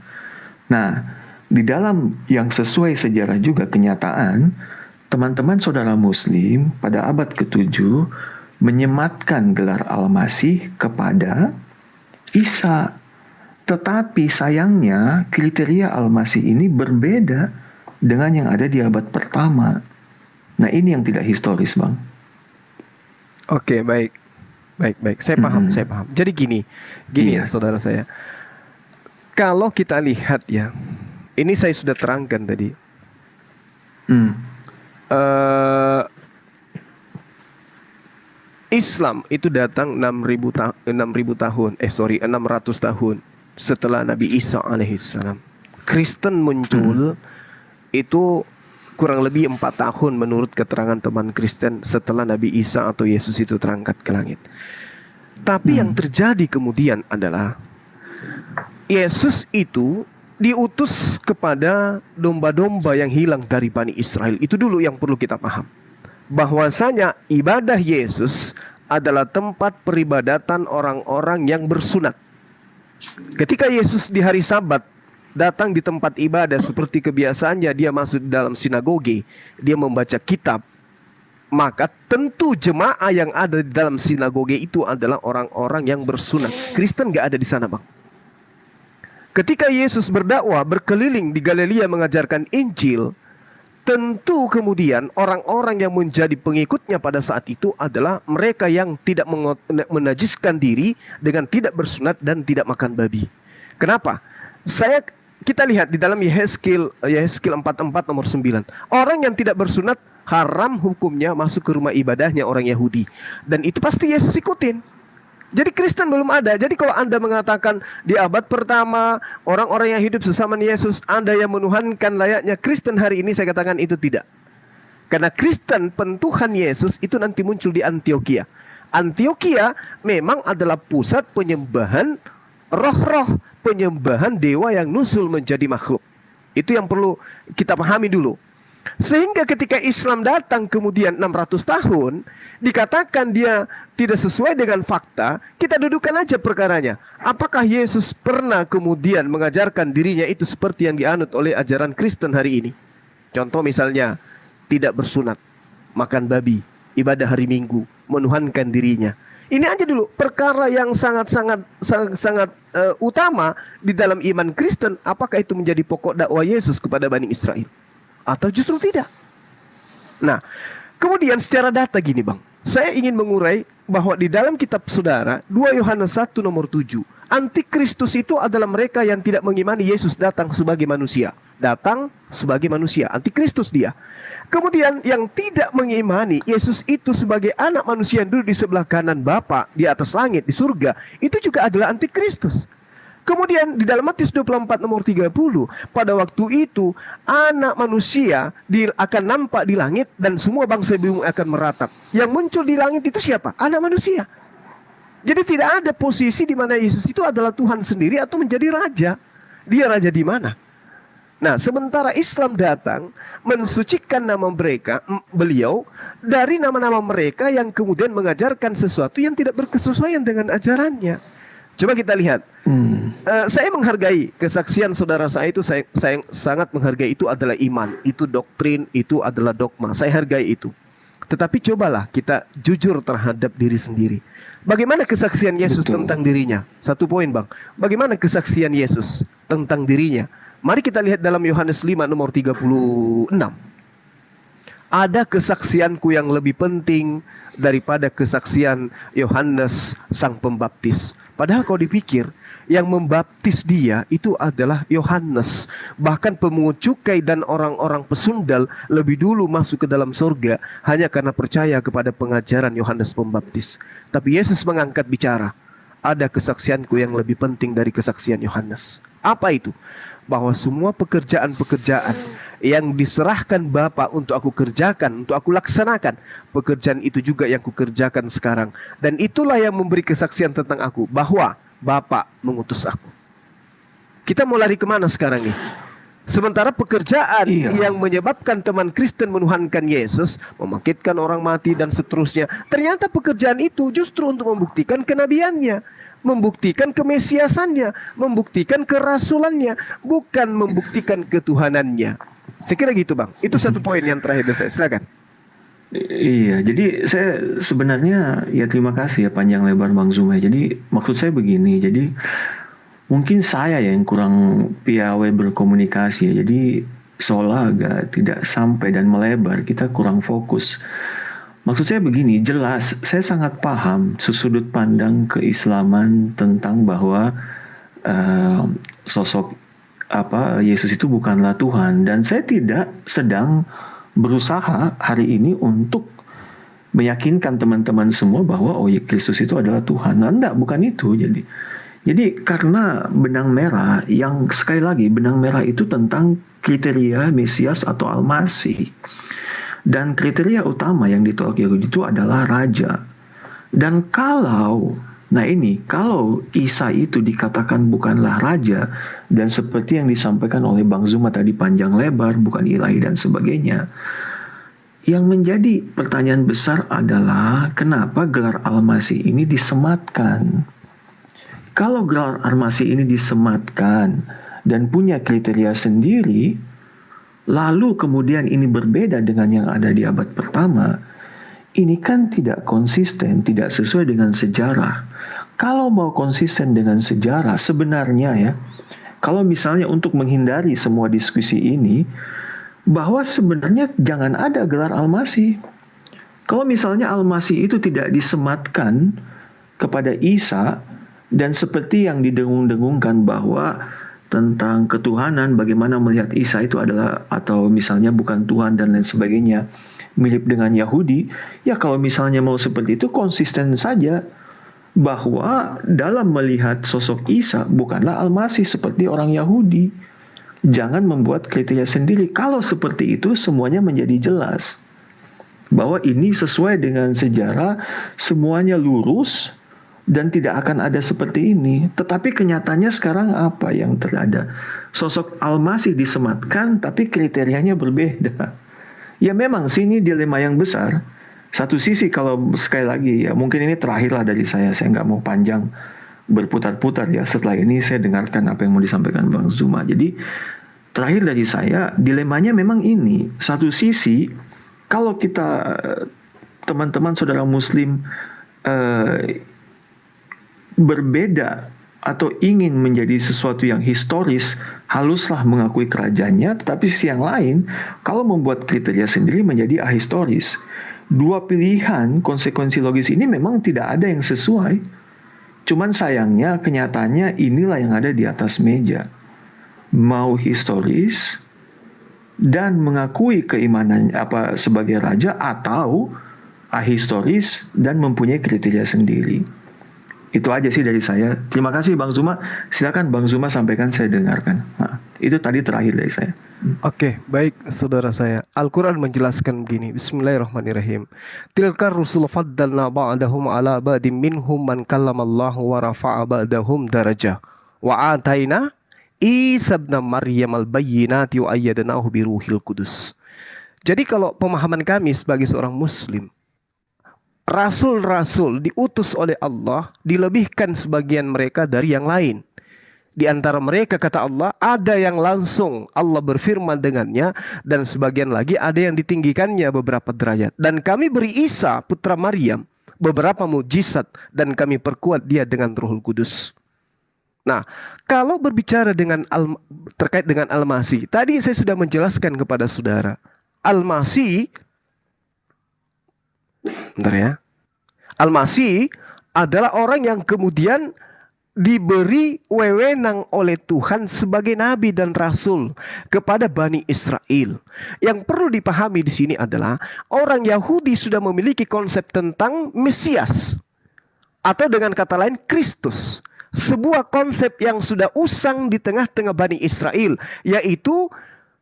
Nah di dalam yang sesuai sejarah juga kenyataan, teman-teman saudara Muslim pada abad ke-7 menyematkan gelar Al-Masih kepada Isa. Tetapi sayangnya kriteria Al-Masih ini berbeda dengan yang ada di abad pertama. Nah ini yang tidak historis Bang. Oke, baik. Saya paham. Jadi gini Iya. saudara saya. Kalau kita lihat ya, ini saya sudah terangkan tadi. Islam itu datang 600 tahun setelah Nabi Isa alaihissalam. Kristen muncul itu kurang lebih 4 tahun menurut keterangan teman Kristen setelah Nabi Isa atau Yesus itu terangkat ke langit. Tapi yang terjadi kemudian adalah Yesus itu diutus kepada domba-domba yang hilang dari Bani Israel. Itu dulu yang perlu kita paham. Bahwasanya ibadah Yesus adalah tempat peribadatan orang-orang yang bersunat. Ketika Yesus di hari Sabat datang di tempat ibadah seperti kebiasaannya, dia masuk dalam sinagoge, dia membaca kitab, maka tentu jemaah yang ada di dalam sinagoge itu adalah orang-orang yang bersunat. Kristen gak ada di sana, Bang. Ketika Yesus berdakwah berkeliling di Galilea mengajarkan Injil, tentu kemudian orang-orang yang menjadi pengikutnya pada saat itu adalah mereka yang tidak menajiskan diri dengan tidak bersunat dan tidak makan babi. Kenapa? Kita lihat di dalam Yehezkiel 44 nomor 9. Orang yang tidak bersunat haram hukumnya masuk ke rumah ibadahnya orang Yahudi. Dan itu pasti Yesus ikutin. Jadi Kristen belum ada. Jadi kalau Anda mengatakan di abad pertama orang-orang yang hidup sesama Yesus, Anda yang menuhankan layaknya Kristen hari ini, saya katakan itu tidak. Karena Kristen pentuhan Yesus itu nanti muncul di Antioquia. Antioquia memang adalah pusat penyembahan roh-roh, penyembahan dewa yang nusul menjadi makhluk. Itu yang perlu kita pahami dulu. Sehingga ketika Islam datang kemudian 600 tahun, dikatakan dia tidak sesuai dengan fakta, kita dudukkan aja perkaranya. Apakah Yesus pernah kemudian mengajarkan dirinya itu seperti yang dianut oleh ajaran Kristen hari ini? Contoh misalnya, tidak bersunat, makan babi, ibadah hari Minggu, menuhankan dirinya. Ini aja dulu perkara yang sangat utama di dalam iman Kristen. Apakah itu menjadi pokok dakwah Yesus kepada Bani Israel? Atau justru tidak? Nah, kemudian secara data gini Bang, saya ingin mengurai bahwa di dalam kitab saudara 2 Yohanes 1 nomor 7, Antikristus itu adalah mereka yang tidak mengimani Yesus datang sebagai manusia. Datang sebagai manusia, Antikristus dia. Kemudian yang tidak mengimani Yesus itu sebagai anak manusia yang duduk di sebelah kanan Bapa di atas langit, di surga, itu juga adalah Antikristus. Kemudian di dalam Matius 24 nomor 30, pada waktu itu anak manusia akan nampak di langit dan semua bangsa bumi akan meratap. Yang muncul di langit itu siapa? Anak manusia. Jadi tidak ada posisi di mana Yesus itu adalah Tuhan sendiri atau menjadi raja. Dia raja di mana? Nah, sementara Islam datang mensucikan nama beliau dari nama-nama mereka yang kemudian mengajarkan sesuatu yang tidak berkesesuaian dengan ajarannya. Coba kita lihat. Saya menghargai kesaksian saudara saya itu, saya sangat menghargai. Itu adalah iman, itu doktrin, itu adalah dogma. Saya hargai itu. Tetapi cobalah kita jujur terhadap diri sendiri. Bagaimana kesaksian Yesus tentang dirinya? Satu poin Bang. Bagaimana kesaksian Yesus tentang dirinya? Mari kita lihat dalam Yohanes 5 nomor 36. Ada kesaksianku yang lebih penting daripada kesaksian Yohanes sang pembaptis. Padahal kalau dipikir, yang membaptis dia itu adalah Yohanes. Bahkan pemungut cukai dan orang-orang pesundal lebih dulu masuk ke dalam surga hanya karena percaya kepada pengajaran Yohanes Pembaptis. Tapi Yesus mengangkat bicara, ada kesaksianku yang lebih penting dari kesaksian Yohanes. Apa itu? Bahwa semua pekerjaan-pekerjaan yang diserahkan Bapa untuk aku kerjakan, untuk aku laksanakan, pekerjaan itu juga yang kukerjakan sekarang. Dan itulah yang memberi kesaksian tentang aku, bahwa Bapa mengutus aku. Kita mau lari kemana sekarang nih? Sementara pekerjaan yang menyebabkan teman Kristen menuhankan Yesus, membangkitkan orang mati dan seterusnya, ternyata pekerjaan itu justru untuk membuktikan kenabiannya, membuktikan kemesiasannya, membuktikan kerasulannya, bukan membuktikan ketuhanannya. Saya kira gitu, Bang. Itu satu poin yang terakhir dari saya. Silakan. Iya, jadi saya sebenarnya ya terima kasih ya panjang lebar Bang Zuma. Jadi maksud saya begini, jadi mungkin saya yang kurang piawai berkomunikasi ya. Jadi seolah agak tidak sampai dan melebar, kita kurang fokus. Maksud saya begini, jelas saya sangat paham sudut pandang keislaman tentang bahwa sosok Yesus itu bukanlah Tuhan, dan saya tidak sedang berusaha hari ini untuk meyakinkan teman-teman semua bahwa Kristus itu adalah Tuhan. Nah, enggak, bukan itu. Jadi karena benang merah yang sekali lagi benang merah itu tentang kriteria Mesias atau Al-Masih. Dan kriteria utama yang ditolak Yahudi itu adalah raja. Dan kalau Isa itu dikatakan bukanlah raja, dan seperti yang disampaikan oleh Bang Zuma tadi panjang lebar, bukan ilahi dan sebagainya, yang menjadi pertanyaan besar adalah kenapa gelar Al-Masih ini disematkan? Kalau gelar Al-Masih ini disematkan dan punya kriteria sendiri, lalu kemudian ini berbeda dengan yang ada di abad pertama, ini kan tidak konsisten, tidak sesuai dengan sejarah. Kalau mau konsisten dengan sejarah, sebenarnya ya, kalau misalnya untuk menghindari semua diskusi ini, bahwa sebenarnya jangan ada gelar Al-Masih. Kalau misalnya Al-Masih itu tidak disematkan kepada Isa, dan seperti yang didengung-dengungkan bahwa tentang ketuhanan, bagaimana melihat Isa itu adalah, atau misalnya bukan Tuhan dan lain sebagainya, mirip dengan Yahudi, ya kalau misalnya mau seperti itu konsisten saja bahwa dalam melihat sosok Isa bukanlah Al-Masih seperti orang Yahudi. Jangan membuat kriteria sendiri. Kalau seperti itu semuanya menjadi jelas bahwa ini sesuai dengan sejarah, semuanya lurus dan tidak akan ada seperti ini. Tetapi kenyataannya sekarang apa yang terjadi? Sosok Al-Masih disematkan tapi kriterianya berbeda. Ya memang sini dilema yang besar. Satu sisi kalau sekali lagi ya mungkin ini terakhirlah dari saya nggak mau panjang berputar-putar ya, setelah ini saya dengarkan apa yang mau disampaikan Bang Zuma. Jadi terakhir dari saya, dilemanya memang ini. Satu sisi kalau kita teman-teman saudara muslim berbeda atau ingin menjadi sesuatu yang historis, haluslah mengakui kerajaannya. Tetapi sisi yang lain, kalau membuat kriteria sendiri menjadi ahistoris. Dua pilihan konsekuensi logis ini memang tidak ada yang sesuai. Cuman sayangnya kenyataannya inilah yang ada di atas meja. Mau historis dan mengakui keimanan sebagai raja, atau ahistoris dan mempunyai kriteria sendiri. Itu aja sih dari saya. Terima kasih Bang Zuma. Silakan Bang Zuma sampaikan, saya dengarkan. Nah, itu tadi terakhir dari saya. Oke, baik saudara saya. Al-Quran menjelaskan begini. Bismillahirrahmanirrahim. Tilkar rusul faddalna ba'dahum ala ba'dim minhum man kallamallahu wa rafa'a ba'dahum darajah. Wa ataina Isa ibn Maryam al-bayyinati wa ayyadnahu biruhil kudus. Jadi kalau pemahaman kami sebagai seorang muslim, rasul-rasul diutus oleh Allah dilebihkan sebagian mereka dari yang lain. Di antara mereka kata Allah ada yang langsung Allah berfirman dengannya, dan sebagian lagi ada yang ditinggikannya beberapa derajat. Dan kami beri Isa putra Maryam beberapa mukjizat dan kami perkuat dia dengan Ruhul Kudus. Nah, kalau berbicara terkait dengan Al-Masih, tadi saya sudah menjelaskan kepada saudara. Al-Masih, bentar ya. Al-Masih adalah orang yang kemudian diberi wewenang oleh Tuhan sebagai nabi dan rasul kepada Bani Israel. Yang perlu dipahami di sini adalah orang Yahudi sudah memiliki konsep tentang Mesias. Atau dengan kata lain Kristus. Sebuah konsep yang sudah usang di tengah-tengah Bani Israel, yaitu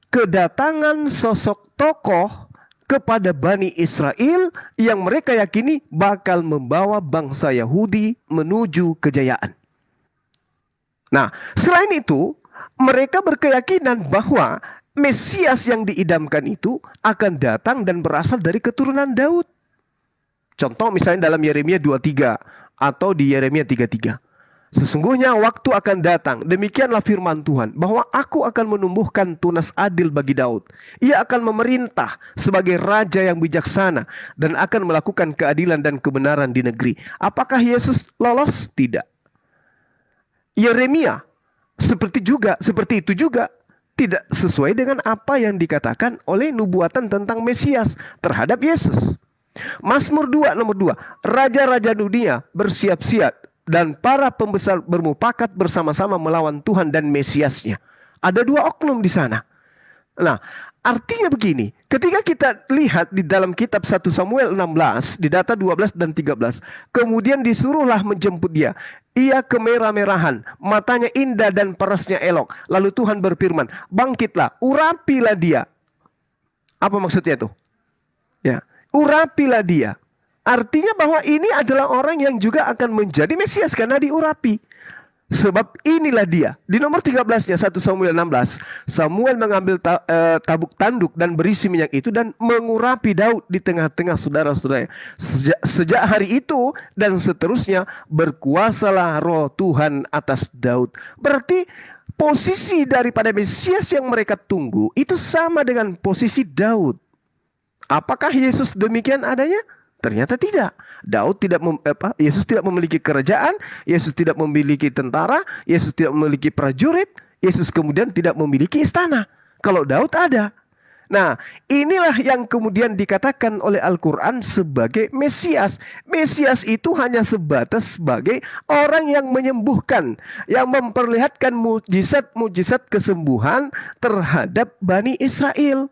kedatangan sosok tokoh kepada Bani Israel yang mereka yakini bakal membawa bangsa Yahudi menuju kejayaan. Nah, selain itu, mereka berkeyakinan bahwa Mesias yang diidamkan itu akan datang dan berasal dari keturunan Daud. Contoh misalnya dalam Yeremia 23 atau di Yeremia 33. Sesungguhnya waktu akan datang, demikianlah firman Tuhan, bahwa aku akan menumbuhkan tunas adil bagi Daud. Ia akan memerintah sebagai raja yang bijaksana dan akan melakukan keadilan dan kebenaran di negeri. Apakah Yesus lolos? Tidak. Yeremia seperti itu juga tidak sesuai dengan apa yang dikatakan oleh nubuatan tentang Mesias terhadap Yesus. Mazmur 2 nomor 2, raja-raja dunia bersiap-siap dan para pembesar bermufakat bersama-sama melawan Tuhan dan Mesiasnya. Ada dua oknum di sana. Nah, artinya begini, ketika kita lihat di dalam kitab 1 Samuel 16, di data 12 dan 13, kemudian disuruhlah menjemput dia. Ia kemerah-merahan, matanya indah dan parasnya elok. Lalu Tuhan berfirman, bangkitlah, urapilah dia. Apa maksudnya itu? Ya, urapilah dia. Artinya bahwa ini adalah orang yang juga akan menjadi Mesias karena diurapi. Sebab inilah dia. Di nomor 13-nya 1 Samuel 16, Samuel mengambil tabuk tanduk dan berisi minyak itu dan mengurapi Daud di tengah-tengah saudara-saudaranya. Sejak hari itu dan seterusnya berkuasalah roh Tuhan atas Daud. Berarti posisi daripada Mesias yang mereka tunggu itu sama dengan posisi Daud. Apakah Yesus demikian adanya? Ternyata tidak. Yesus tidak memiliki kerajaan, Yesus tidak memiliki tentara, Yesus tidak memiliki prajurit, Yesus kemudian tidak memiliki istana. Kalau Daud ada. Nah, inilah yang kemudian dikatakan oleh Al-Quran sebagai Mesias. Mesias itu hanya sebatas sebagai orang yang menyembuhkan, yang memperlihatkan mujizat-mujizat kesembuhan terhadap Bani Israel.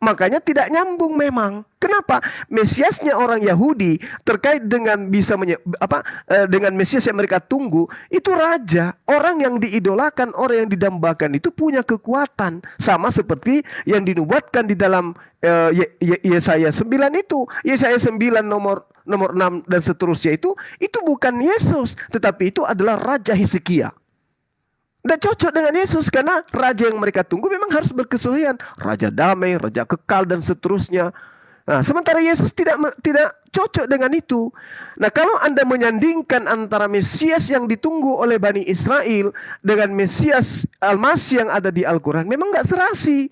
Makanya tidak nyambung memang. Kenapa? Mesiasnya orang Yahudi terkait dengan dengan Mesias yang mereka tunggu itu raja, orang yang diidolakan, orang yang didambakan itu punya kekuatan, sama seperti yang dinubuatkan di dalam Yesaya 9 itu. Yesaya 9 nomor 6 dan seterusnya itu bukan Yesus, tetapi itu adalah Raja Hizkia. Tidak cocok dengan Yesus karena raja yang mereka tunggu memang harus berkesuaian. Raja damai, raja kekal dan seterusnya. Nah, sementara Yesus tidak cocok dengan itu. Nah, kalau Anda menyandingkan antara Mesias yang ditunggu oleh Bani Israel dengan Mesias Al-Masih yang ada di Al-Quran, memang nggak serasi.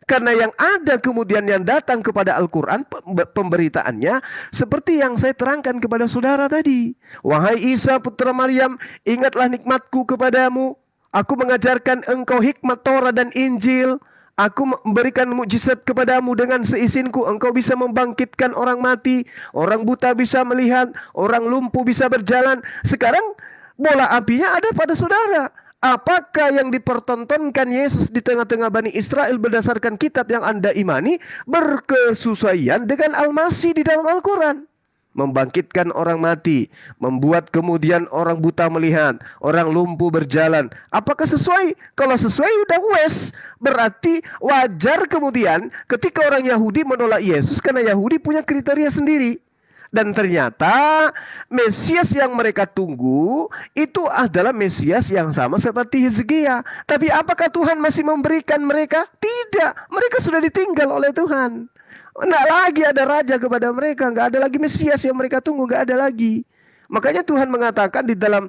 Karena yang ada kemudian yang datang kepada Al-Quran, pemberitaannya seperti yang saya terangkan kepada saudara tadi. Wahai Isa putra Maryam, ingatlah nikmatku kepadamu. Aku mengajarkan engkau hikmat Torah dan Injil. Aku memberikan mukjizat kepadamu dengan seizinku. Engkau bisa membangkitkan orang mati. Orang buta bisa melihat. Orang lumpuh bisa berjalan. Sekarang bola apinya ada pada saudara. Apakah yang dipertontonkan Yesus di tengah-tengah Bani Israel berdasarkan kitab yang Anda imani berkesesuaian dengan Al-Masih di dalam Al-Quran? Membangkitkan orang mati, membuat kemudian orang buta melihat, orang lumpuh berjalan. Apakah sesuai? Kalau sesuai udah wes. Berarti wajar kemudian ketika orang Yahudi menolak Yesus karena Yahudi punya kriteria sendiri. Dan ternyata Mesias yang mereka tunggu itu adalah Mesias yang sama seperti Hizkia. Tapi apakah Tuhan masih memberikan mereka? Tidak. Mereka sudah ditinggal oleh Tuhan. Nggak lagi ada raja kepada mereka, nggak ada lagi Mesias yang mereka tunggu, nggak ada lagi. Makanya Tuhan mengatakan di dalam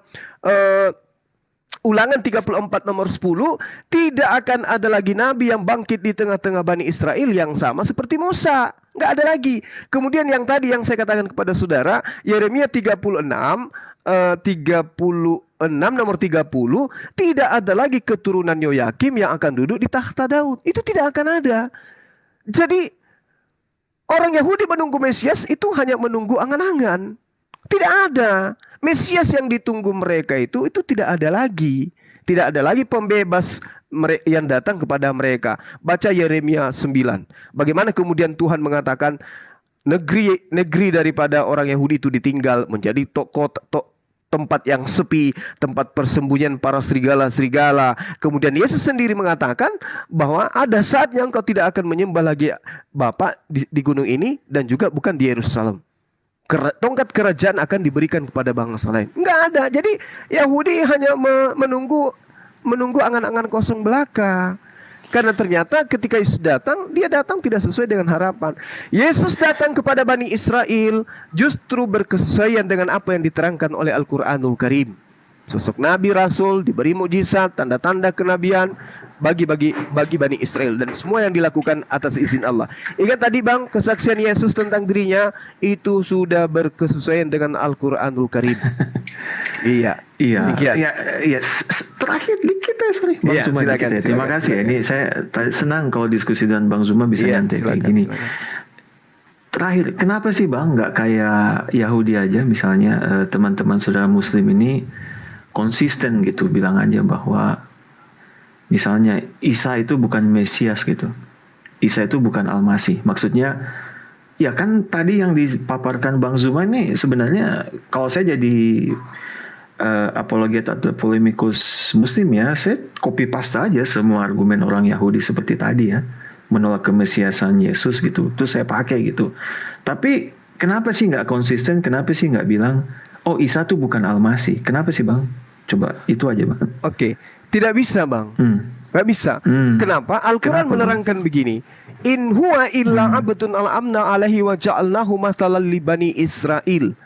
Ulangan 34 nomor 10, tidak akan ada lagi nabi yang bangkit di tengah-tengah Bani Israel yang sama seperti Musa. Nggak ada lagi. Kemudian yang tadi yang saya katakan kepada saudara, Yeremia 36 nomor 30, tidak ada lagi keturunan Yoyakim yang akan duduk di takhta Daud. Itu tidak akan ada. Jadi orang Yahudi menunggu Mesias itu hanya menunggu angan-angan. Tidak ada. Mesias yang ditunggu mereka itu tidak ada lagi. Tidak ada lagi pembebas yang datang kepada mereka. Baca Yeremia 9. Bagaimana kemudian Tuhan mengatakan, negeri daripada orang Yahudi itu ditinggal menjadi tempat yang sepi, tempat persembunyian para serigala-serigala. Kemudian Yesus sendiri mengatakan bahwa ada saatnya engkau tidak akan menyembah lagi Bapa di gunung ini dan juga bukan di Yerusalem. Tongkat kerajaan akan diberikan kepada bangsa lain. Enggak ada. Jadi Yahudi hanya menunggu angan-angan kosong belaka. Karena ternyata ketika Yesus datang, dia datang tidak sesuai dengan harapan. Yesus datang kepada Bani Israel justru berkesesuaian dengan apa yang diterangkan oleh Al-Quranul Karim. Sosok Nabi Rasul, diberi mukjizat, tanda-tanda kenabian bagi Bani Israel. Dan semua yang dilakukan atas izin Allah. Ingat tadi Bang, kesaksian Yesus tentang dirinya itu sudah berkesesuaian dengan Al-Quranul Karim. Iya. Iya, Demikian. iya. Terakhir dikit ya, sorry. Bang Iya, Zuma silakan, dikit ya. Terima silakan, kasih ya. Ini saya senang kalau diskusi dengan Bang Zuma bisa Iya, nyantai kayak silakan, gini. silakan. Terakhir, kenapa sih Bang nggak kayak Yahudi aja misalnya teman-teman saudara Muslim ini konsisten gitu bilang aja bahwa misalnya Isa itu bukan Mesias gitu. Isa itu bukan Al-Masih. Maksudnya ya kan tadi yang dipaparkan Bang Zuma ini sebenarnya kalau saya jadi apologet atau polemikus Muslim ya, saya copy paste aja semua argumen orang Yahudi seperti tadi ya, menolak kemesiasan Yesus gitu, terus saya pakai gitu. Tapi kenapa sih nggak konsisten? Kenapa sih nggak bilang, oh Isa tuh bukan Al-Masih? Kenapa sih Bang? Coba itu aja Bang. Oke, tidak bisa Bang. Nggak bisa. Kenapa? Al-Quran Kenapa, menerangkan begini. In huwa illa abdun al-amna alaihi wa ja'alnahu mathalan li bani Israel.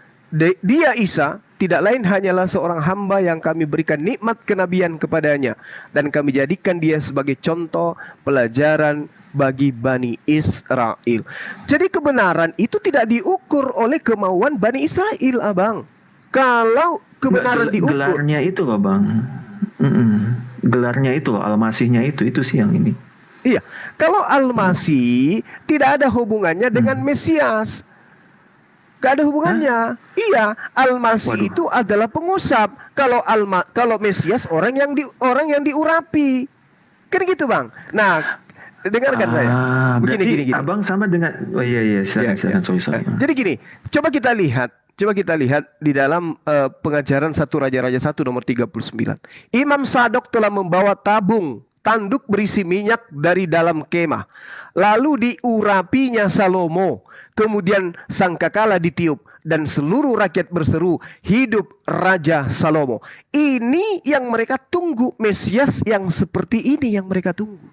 Dia Isa tidak lain hanyalah seorang hamba yang kami berikan nikmat kenabian kepadanya dan kami jadikan dia sebagai contoh pelajaran bagi Bani Israel. Jadi kebenaran itu tidak diukur oleh kemauan Bani Israel, Abang. Kalau kebenaran diukur, Gelarnya itu loh Bang. Gelarnya itu loh, Al-Masihnya itu sih yang ini. iya, kalau Al-Masih tidak ada hubungannya dengan Mesias. Gak ada hubungannya. Iya, Al-Masih itu adalah pengusap. Kalau Mesias orang yang diurapi. Kan gitu, Bang. Nah, dengarkan saya. Begini. Abang sama dengan silakan. Sorry. Jadi gini, coba kita lihat di dalam pengajaran 1 Raja-Raja 1 nomor 39. Imam Sadok telah membawa tanduk berisi minyak dari dalam kemah. Lalu diurapinya Salomo. Kemudian sangkakala ditiup dan seluruh rakyat berseru, hidup Raja Salomo. Ini yang mereka tunggu, Mesias yang seperti ini yang mereka tunggu.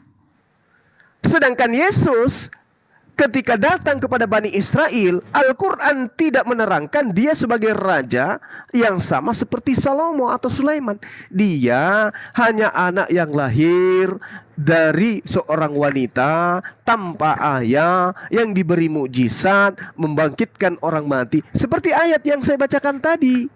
Sedangkan Yesus ketika datang kepada Bani Israel, Al-Quran tidak menerangkan dia sebagai raja yang sama seperti Salomo atau Sulaiman. Dia hanya anak yang lahir dari seorang wanita tanpa ayah yang diberi mukjizat, membangkitkan orang mati. Seperti ayat yang saya bacakan tadi.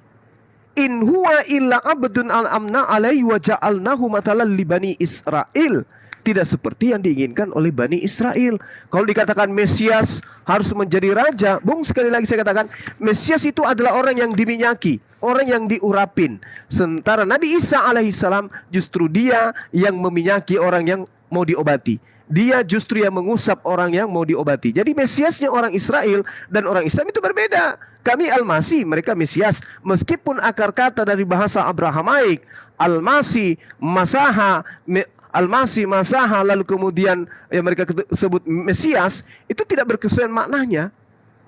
In huwa illa abdun al-amna alaihi wa ja'alnahu matalan li Bani Israel. Tidak seperti yang diinginkan oleh Bani Israel. Kalau dikatakan Mesias harus menjadi raja, Bung, sekali lagi saya katakan, Mesias itu adalah orang yang diminyaki, orang yang diurapin. Sementara Nabi Isa alaihissalam justru dia yang meminyaki orang yang mau diobati. Dia justru yang mengusap orang yang mau diobati. Jadi Mesiasnya orang Israel dan orang Islam itu berbeda. Kami Al-Masih, mereka Mesias. Meskipun akar kata dari bahasa Abrahamaik, Al-Masih, Masaha, lalu kemudian yang mereka sebut Mesias, itu tidak berkesesuaian maknanya.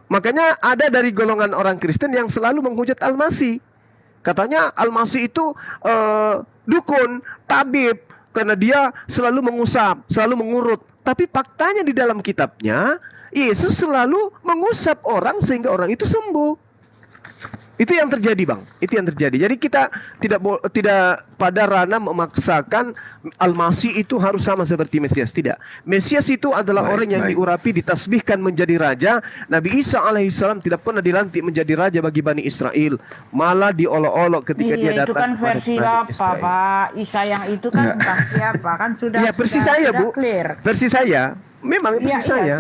Makanya ada dari golongan orang Kristen yang selalu menghujat Al-Masih. Katanya Al-Masih itu dukun, tabib, karena dia selalu mengusap, selalu mengurut. Tapi faktanya di dalam kitabnya, Yesus selalu mengusap orang sehingga orang itu sembuh. Itu yang terjadi, Bang. Itu yang terjadi. Jadi kita tidak pada ranah memaksakan Al-Masih itu harus sama seperti Mesias. Tidak. Mesias itu adalah orang yang diurapi, ditasbihkan menjadi raja. Nabi Isa alaihissalam tidak pernah dilantik menjadi raja bagi Bani Israel. Malah diolok-olok ketika dia datang. Itu kan versi apa, Pak? Isa yang itu kan entah siapa. Kan sudah versi saya, sudah Bu. Clear. Versi saya. Memang versi saya.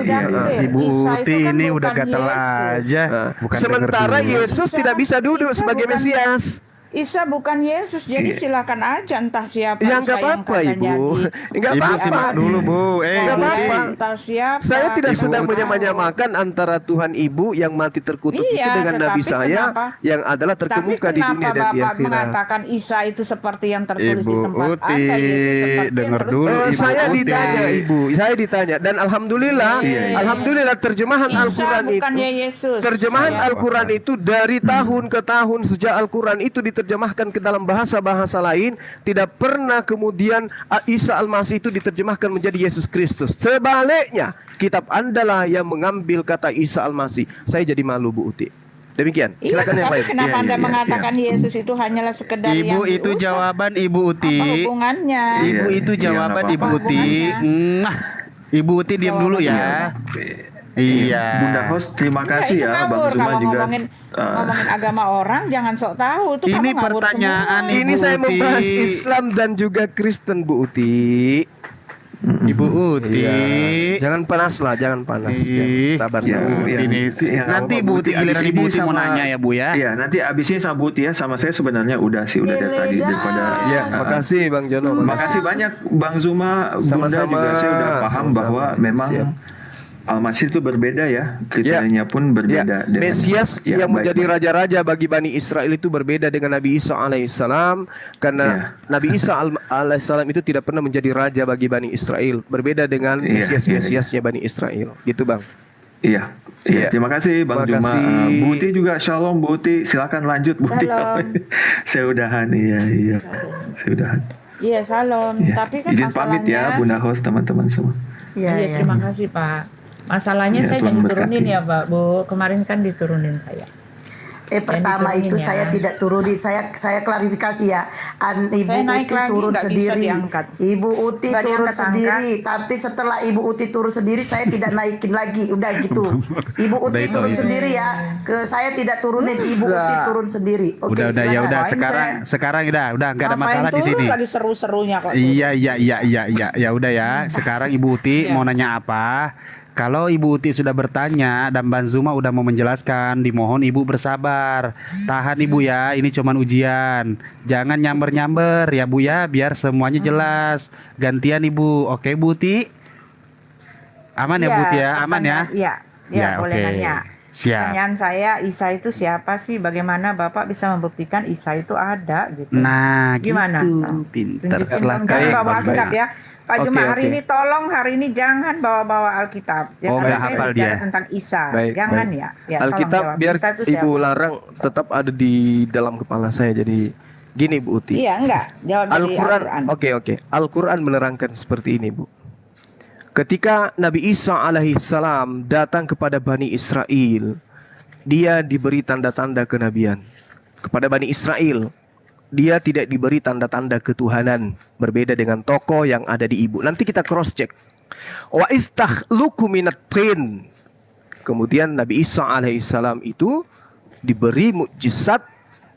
Ibu Uti ini udah gatel aja. Sementara Yesus tidak bisa duduk sebagai Mesias. Isa bukan Yesus, jadi Iya. silakan aja entah siapa Ya Isa nggak yang apa-apa katanya Ibu. Nggak Ibu apa-apa. simak dulu Bu. Nggak apa-apa. Entah siapa. Saya tidak Ibu sedang Uti. menyamakan antara Tuhan Ibu yang mati terkutuk itu Iya, dengan Nabi tetapi saya kenapa? yang adalah Tapi terkemuka di kenapa dunia dan di Bapak akhirat. mengatakan Isa itu seperti yang tertulis di Ibu tempat Uti, Anda, Yesus seperti yang dengar tertulis dulu, di Ibu Saya Uti. ditanya Ibu, saya ditanya dan alhamdulillah, alhamdulillah terjemahan Isa Al-Quran itu, bukannya Yesus. terjemahan Ya. Al-Quran itu dari tahun ke tahun sejak Al-Quran itu diterjemahkan ke dalam bahasa-bahasa lain, tidak pernah kemudian Isa Al-Masih itu diterjemahkan menjadi Yesus Kristus. Sebaliknya, kitab Anda lah yang mengambil kata Isa Al-Masih. Saya jadi malu Bu Uti. Demikian. Iya, Silakan yang tapi lain. kenapa Iya, Anda iya, mengatakan Yesus itu hanyalah sekedar Ibu yang itu diusap? jawaban Ibu Uti. Apa hubungannya? Ibu Iya, itu iya, jawaban nggak Ibu apa-apa. Uti. Nah, Ibu Uti diam dulu ya. Iya. Bunda Host, terima kasih Enggak, itu ya, Bang ngawur. Zuma Kalau juga. ngomongin agama orang jangan sok tahu. Itu Ini kamu ngawur pertanyaan semua. Ini Ibu saya Uti. membahas Islam dan juga Kristen Bu Uti. Ibu Uti. Iya. Jangan panas lah, jangan panas. Ih, Sabar, Ya, sabar. ya, Ini ya, nanti nggak Bu apa-apa, Uti Abis giliran ini Ibu Uti mau sama- nanya ya Bu ya. Iya, nanti abis ini sama Buti ya, sama saya sebenarnya udah sih, udah dari tadi Geledah. daripada. Ya, makasih Bang Jono. Makasih banyak Bang Zuma, Bunda Sama-sama. juga saya udah paham Sama-sama. bahwa memang Siap. Al-Masih itu berbeda ya, kriterianya pun berbeda. Ya, Mesias Ya, yang baik, menjadi baik. raja-raja bagi Bani Israel itu berbeda dengan Nabi Isa alaihissalam karena Nabi Isa alaihissalam itu tidak pernah menjadi raja bagi Bani Israel, berbeda dengan Iya, Mesias-Mesiasnya Bani Israel. Gitu Bang. Iya, Iya. terima kasih Bang Terima Zuma. kasih. Buti juga shalom Buti, silakan lanjut Buti. Shalom. Saya udahan, iya. Saya udahan. Iya, salam. Iya. Tapi kan Izin pamit ya masalahnya. Bunda Host, teman-teman semua. Iya, Iya, iya. terima kasih Pak. Masalahnya Ya, saya Tuhan jangan diturunin berkati. ya Pak Bu. Kemarin kan diturunin saya. Pertama diturunin itu ya. saya tidak turunin, saya klarifikasi ya. Ibu Saya naik Uti lagi, turun nggak bisa sendiri. diangkat. Ibu Uti Nggak turun diangkat-angkat. sendiri, tapi setelah Ibu Uti turun sendiri saya tidak naikin lagi, udah gitu. Ibu Uti itu, turun itu. sendiri ya. Ke saya tidak turunin, Ibu Enggak. Uti turun sendiri. Oke, Udah ya silakan. udah Ngapain sekarang udah nggak ada Ngapain masalah di turun sini. lagi seru-serunya kok. Iya ya udah ya. Sekarang Ibu Uti Iya. mau nanya apa? Kalau Ibu Uti sudah bertanya dan Bang Zuma udah mau menjelaskan, dimohon Ibu bersabar. Tahan Ibu ya, ini cuman ujian. Jangan nyamber-nyamber ya Bu ya, biar semuanya jelas. Gantian Ibu. Oke Bu Uti? Aman ya Bu Uti ya? Aman ya? Iya, ya, boleh oke. nanya. Siap. Pertanyaan saya, Isa itu siapa sih? Bagaimana Bapak bisa membuktikan Isa itu ada gitu? Nah, Gimana? gitu. Pinter. Tunjukin dong, Silakan. jangan bawa baik. Alkitab ya. Pak Oke, Juma hari oke. ini tolong hari ini jangan bawa-bawa Alkitab. Ya, Oh, karena nggak saya hafal bicara dia. tentang Isa. Baik, Jangan baik. ya. Ya, tolong Alkitab jawab. biar Isa itu Ibu siapa? larang tetap ada di dalam kepala saya. Jadi gini Bu Uti. Iya, enggak. Jawab dari Al-Quran, Al-Quran. oke. Al-Quran menerangkan seperti ini, Bu. Ketika Nabi Isa alaihissalam datang kepada Bani Israel, dia diberi tanda-tanda kenabian. Kepada Bani Israel, dia tidak diberi tanda-tanda ketuhanan, berbeda dengan tokoh yang ada di ibu. Nanti kita cross check. Wa istakhluqu minat tin. Kemudian Nabi Isa alaihissalam itu diberi mukjizat,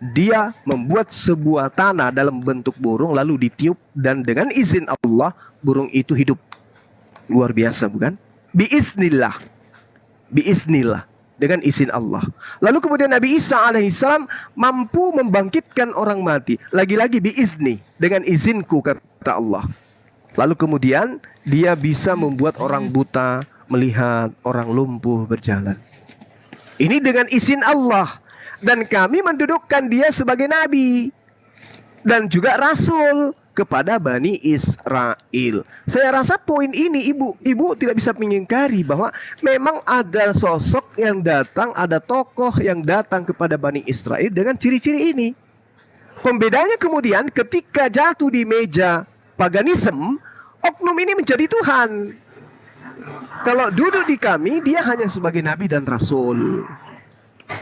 dia membuat sebuah tanah dalam bentuk burung lalu ditiup dan dengan izin Allah burung itu hidup. Luar biasa bukan? Biiznillah. Biiznillah. Dengan izin Allah. Lalu kemudian Nabi Isa alaihissalam mampu membangkitkan orang mati. Lagi-lagi biizni. Dengan izinku kata Allah. Lalu kemudian dia bisa membuat orang buta melihat, orang lumpuh berjalan. Ini dengan izin Allah. Dan kami mendudukkan dia sebagai nabi. Dan juga rasul kepada Bani Israel. Saya rasa poin ini ibu tidak bisa mengingkari bahwa memang ada sosok yang datang, ada tokoh yang datang kepada Bani Israel dengan ciri-ciri ini. Pembedanya kemudian ketika jatuh di meja paganisme, oknum ini menjadi Tuhan. Kalau duduk di kami, dia hanya sebagai nabi dan rasul.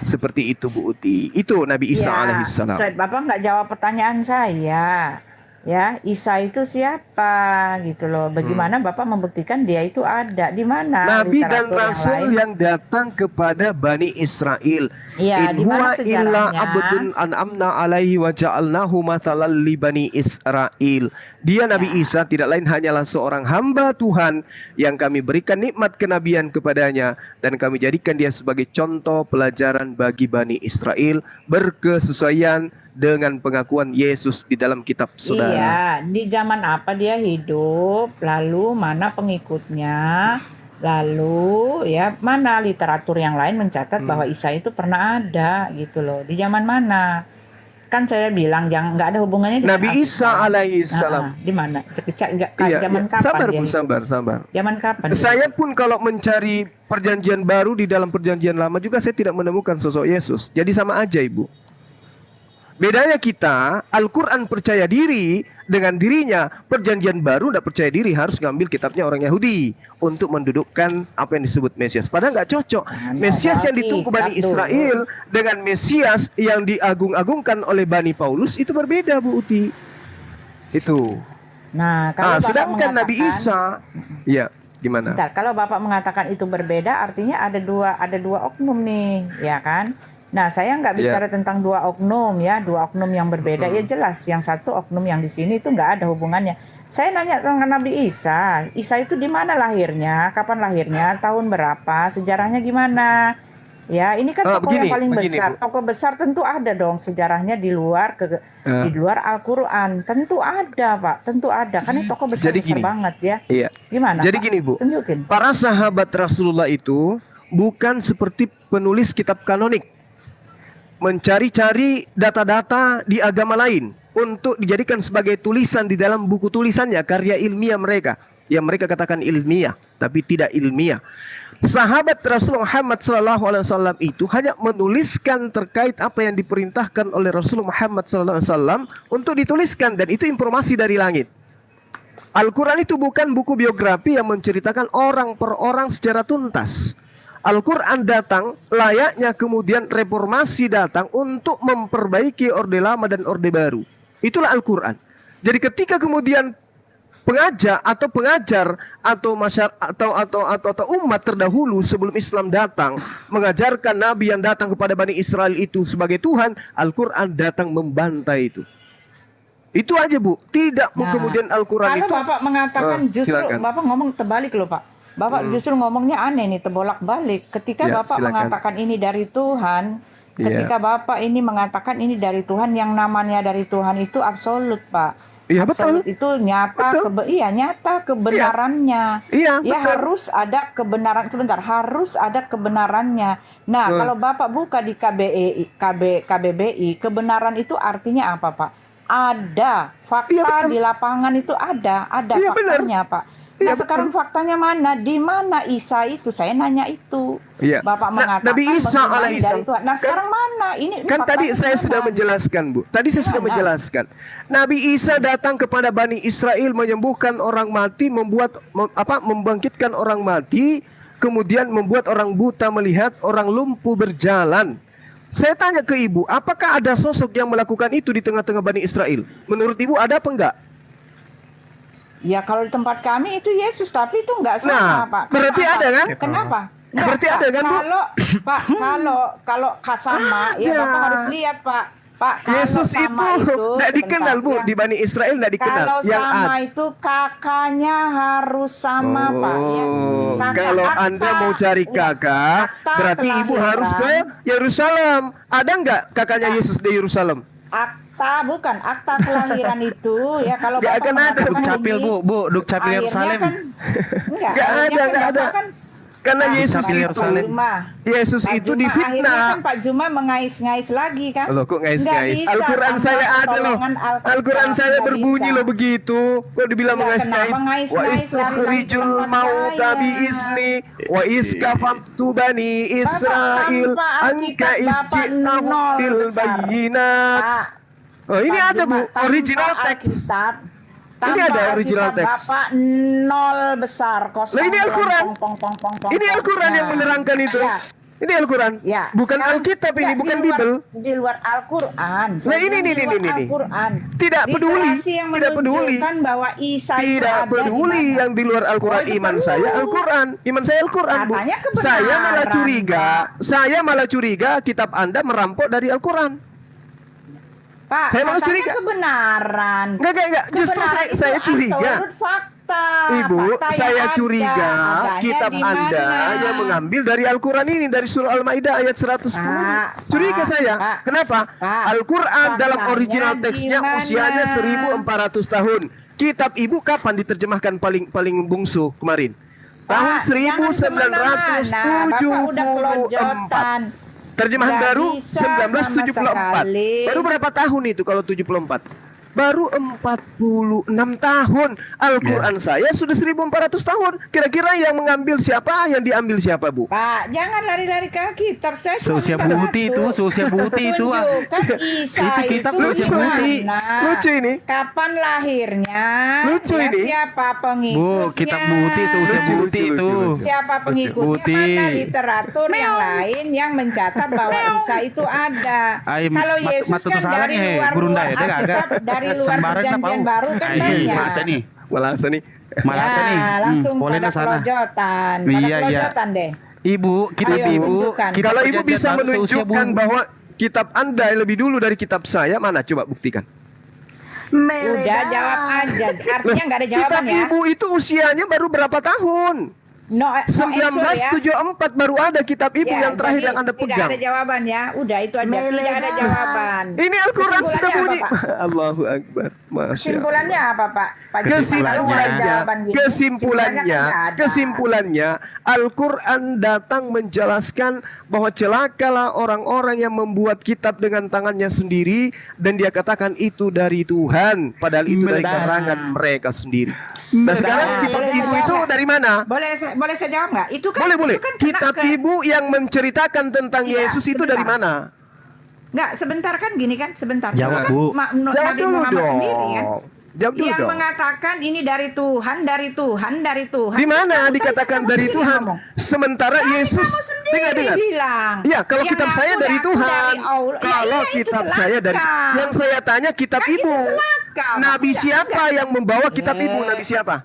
Seperti itu Bu Uti. Itu Nabi Isa alaihissalam. Bapak nggak jawab pertanyaan saya. Ya, Isa itu siapa gitu loh. Bagaimana Bapak membuktikan dia itu ada di mana? Nabi dan literatur Rasul lain? yang datang kepada Bani Israel. Iya, In di mana huwa illa sejarahnya? abdun an'amna alaihi wa ja'alnahu mathalan li Bani Israel. Dia Nabi Isa tidak lain hanyalah seorang hamba Tuhan yang kami berikan nikmat kenabian kepadanya dan kami jadikan dia sebagai contoh pelajaran bagi Bani Israel berkesesuaian dengan pengakuan Yesus di dalam kitab saudara. Iya, di zaman apa dia hidup, lalu mana pengikutnya, lalu ya mana literatur yang lain mencatat bahwa Isa itu pernah ada gitu loh. Di zaman mana? Kan saya bilang yang nggak ada hubungannya dengan Nabi Isa Alkitab. alaihi salam. Di mana? Iya, Zaman iya. kapan Sabar dia Bu, hidup? sabar. Zaman kapan? dia Saya hidup? pun kalau mencari perjanjian baru di dalam perjanjian lama juga saya tidak menemukan sosok Yesus. Jadi sama aja Ibu. Bedanya kita, Al-Quran percaya diri dengan dirinya, perjanjian baru tidak percaya diri, harus ngambil kitabnya orang Yahudi untuk mendudukkan apa yang disebut Mesias. Padahal nggak cocok. Mesias yang ditunggu Bani Israel dengan Mesias yang diagung-agungkan oleh Bani Paulus itu berbeda Bu Uti. Itu. Nah, kalau Bapak Sedangkan Nabi mengatakan, Isa, ya gimana? bentar, kalau Bapak mengatakan itu berbeda, artinya ada dua oknum nih, ya kan? Nah, saya nggak bicara tentang dua oknum ya, dua oknum yang berbeda. Ya jelas, yang satu oknum yang di sini itu nggak ada hubungannya. Saya nanya tentang Nabi Isa. Isa itu di mana lahirnya? Kapan lahirnya? Tahun berapa? Sejarahnya gimana? Ya, ini kan tokoh yang paling besar. Bu. Tokoh besar tentu ada dong sejarahnya di luar di luar Al-Qur'an. Tentu ada, Pak. Tentu ada. Karena tokoh besar banget ya. Iya. Gimana? Jadi Pak? gini Bu, Tunjukin. para sahabat Rasulullah itu bukan seperti penulis kitab kanonik, mencari-cari data-data di agama lain untuk dijadikan sebagai tulisan di dalam buku tulisannya, karya ilmiah mereka. Yang mereka katakan ilmiah, tapi tidak ilmiah. Sahabat Rasulullah Muhammad SAW itu hanya menuliskan terkait apa yang diperintahkan oleh Rasulullah Muhammad SAW untuk dituliskan, dan itu informasi dari langit. Al-Quran itu bukan buku biografi yang menceritakan orang per orang secara tuntas. Al-Quran datang layaknya kemudian reformasi datang untuk memperbaiki orde lama dan orde baru. Itulah Al-Quran. Jadi ketika kemudian pengajar atau masyarakat atau umat terdahulu sebelum Islam datang mengajarkan Nabi yang datang kepada Bani Israel itu sebagai Tuhan, Al-Quran datang membantai itu. Itu aja Bu. Tidak kemudian Al-Quran kalau itu. Bapak mengatakan justru silakan. Bapak ngomong terbalik loh Pak. Bapak justru ngomongnya aneh nih, terbolak-balik. Ketika Bapak silakan. mengatakan ini dari Tuhan, ketika Bapak ini mengatakan ini dari Tuhan, yang namanya dari Tuhan itu absolut, Pak. Iya, Absolut betul. itu nyata, Betul. nyata kebenarannya. Iya, Ya betul. harus ada kebenaran. Sebentar, harus ada kebenarannya. Nah, kalau Bapak buka di KBBI, kebenaran itu artinya apa, Pak? Ada fakta di lapangan itu ada faktanya, Pak. Nah, sekarang faktanya mana? Di mana Isa itu? Saya nanya itu. Bapak mengatakan Nabi Isa dari alaihissalam. Tuhan. Nah, sekarang mana? Ini Kan tadi faktanya saya mana? sudah menjelaskan, Bu. Tadi saya sudah menjelaskan. Nabi Isa datang kepada Bani Israel menyembuhkan orang mati, membangkitkan orang mati, kemudian membuat orang buta melihat, orang lumpuh berjalan. Saya tanya ke Ibu, apakah ada sosok yang melakukan itu di tengah-tengah Bani Israel? Menurut Ibu ada apa enggak? Ya kalau di tempat kami itu Yesus, tapi itu enggak sama, Pak. Berarti Kenapa? ada kan? Kenapa? Nah, Berarti ada kan, Bu? Kalau sama, ya Bapak harus lihat, Pak. Kalau Yesus sama itu tidak dikenal, Bu. ya. Di Bani Israel tidak dikenal. Kalau sama itu kakaknya harus sama, Pak. Ya. Kalau Anda mau cari kakak, berarti Ibu harus ke Yerusalem. Ada enggak kakaknya Yesus di Yerusalem? Akta kelahiran itu ya kalau Nggak Bapak akan ada. mengatakan Dukcapil, ini, Bu, Dukcapil akhirnya Yerusalem. kan Nggak akhirnya ada, nggak ada. Bapak kan Karena Pak Yesus Dukcapil itu, Yerusalem. Yesus Pak itu Juma, akhirnya kan difitnah. Pak Juma mengais-ngais lagi kan. Loh, kok Nggak ngais-ngais? bisa Al-Quran tanpa saya ada loh. pertolongan Alkitab, Al-Quran saya nggak berbunyi bisa. loh begitu. Kok dibilang Ya, mengais-ngais? kenapa ngais-ngais Wa lari-lari ke istukhrijul tempat mauta saya? bi izni wa iskafamtu bani Israel tanpa anka Alkitab, Bapak isji'nahum nol bil besar. bayyinat. Pak, Oh, ini Pak ada Bu, Juma, tanpa original text. Alkitab, Ini tanpa ada original Alkitab, text. Bapak nol besar kosong. Lah, ini Al-Quran. pong. Ini Al-Quran yang Nah, menerangkan itu. ya. Ini Al-Quran. Ya, Bukan sekarang Alkitab ini, ya, bukan di luar, Bible. Di luar Al-Quran. Nah, ini. Al-Quran. Tidak peduli, Literasi yang tidak peduli. menunjukkan bahwa Isa itu Tidak ada peduli di mana. yang di luar Al-Quran. Oh, itu Iman perlu. saya Al-Quran. Iman saya Al-Quran, Bu. Katanya kebenaran, Saya malah curiga kitab Anda merampok dari Al-Quran. Pak, Saya malah katanya curiga. kebenaran. Enggak. Justru Kebenaran itu saya curiga. absolut fakta. Ibu, Fakta yang saya ada. curiga Adanya kitab di Anda mana? yang mengambil dari Al-Quran ini, dari surah Al-Maidah ayat 110. Curiga Pak, saya. Pak, Kenapa? Pak, Al-Quran dalam faktanya original di teksnya mana? usianya 1400 tahun. Kitab Ibu kapan diterjemahkan paling bungsu kemarin? Tahun Pak, jangan kemana-mana. Bapak udah 1974. kelojotan. Terjemahan Nggak baru bisa 1974. sama sekali. Baru berapa tahun itu kalau 74? Baru 46 tahun. Al-Quran saya sudah 1400 tahun. Kira-kira yang mengambil siapa? Yang diambil siapa, Bu? Pak, jangan lari-lari ke kitab. Saya cuma Seusia minta Buti satu. itu, seusia Buti itu. Tunjukkan Isa Itu kitab itu seusia di Buti. mana? Lucu ini. Kapan lahirnya? Lucu Ya, ini. siapa pengikutnya? Bu, kitab Buti seusia Lucu, Buti lucu, itu. lucu. Siapa pengikutnya? Buti. Mana literatur yang lain yang mencatat bahwa Isa itu ada? Ay, Kalau mat- Yesus matutu kan salah dari nih, luar Burunda ya, dia Alkitab, agak. dari luar Sembarang perjanjian apa? baru kan Ay, banyak. mata nih. Malah nih. Malah Ya, nih. langsung Boleh pada ke sana. kelojotan. Pada Iya, iya. kelojotan deh. Ibu, kitab Ayo, Ibu. tunjukkan. kitab Kalau Ibu perjanjian bisa baru seusia menunjukkan Buti. bahwa kitab Anda lebih dulu dari kitab saya, mana? Coba buktikan. Meledak. Udah jawab aja. Artinya nggak ada jawaban Kitab ya. Ibu itu usianya baru berapa tahun? No answer ya. 1974 baru ada kitab Ibu Ya, yang terakhir jadi yang Anda tidak pegang. ada jawaban ya. Udah itu aja. Tidak ada Meledak. jawaban. Ini Al-Quran sudah Kesimpulannya bunyi. apa, Pak? Allahu Akbar. Masya Allah. Kesimpulannya apa, Pak? Pak Joko? Kalau nggak ada Kesimpulannya, jawaban gini, kesimpulannya, kan nggak ada. kesimpulannya, Al-Quran datang menjelaskan bahwa celakalah orang-orang yang membuat kitab dengan tangannya sendiri dan dia katakan itu dari Tuhan, padahal itu dari Benar. karangan mereka sendiri. Nah sekarang Benar. kitab Boleh Ibu saya itu jawab? dari mana? Boleh saya jawab nggak? Itu kan Boleh. itu kan kena Kitab ke- Ibu yang menceritakan tentang Iya, Yesus itu sebentar. dari mana? Nggak, sebentar kan gini kan, sebentar. Jawab, Itu kan Bu. Jawab Nabi dulu Muhammad dong. sendiri kan. Jawab dulu Yang dong. mengatakan ini dari Tuhan, dari Tuhan, dari Tuhan. Di mana Kamu dikatakan kamu dari sendiri Tuhan? ngomong. Sementara Tadi Yesus kamu sendiri dengar. bilang. Iya, kalau Yang kitab saya aku dari dari Tuhan. Allah. Ya, Kalau iya, itu kitab saya dari celaka. yang saya tanya kitab Kan itu Ibu. celaka. Nabi Enggak, siapa enggak. yang membawa kitab Ibu? Eh. Nabi siapa?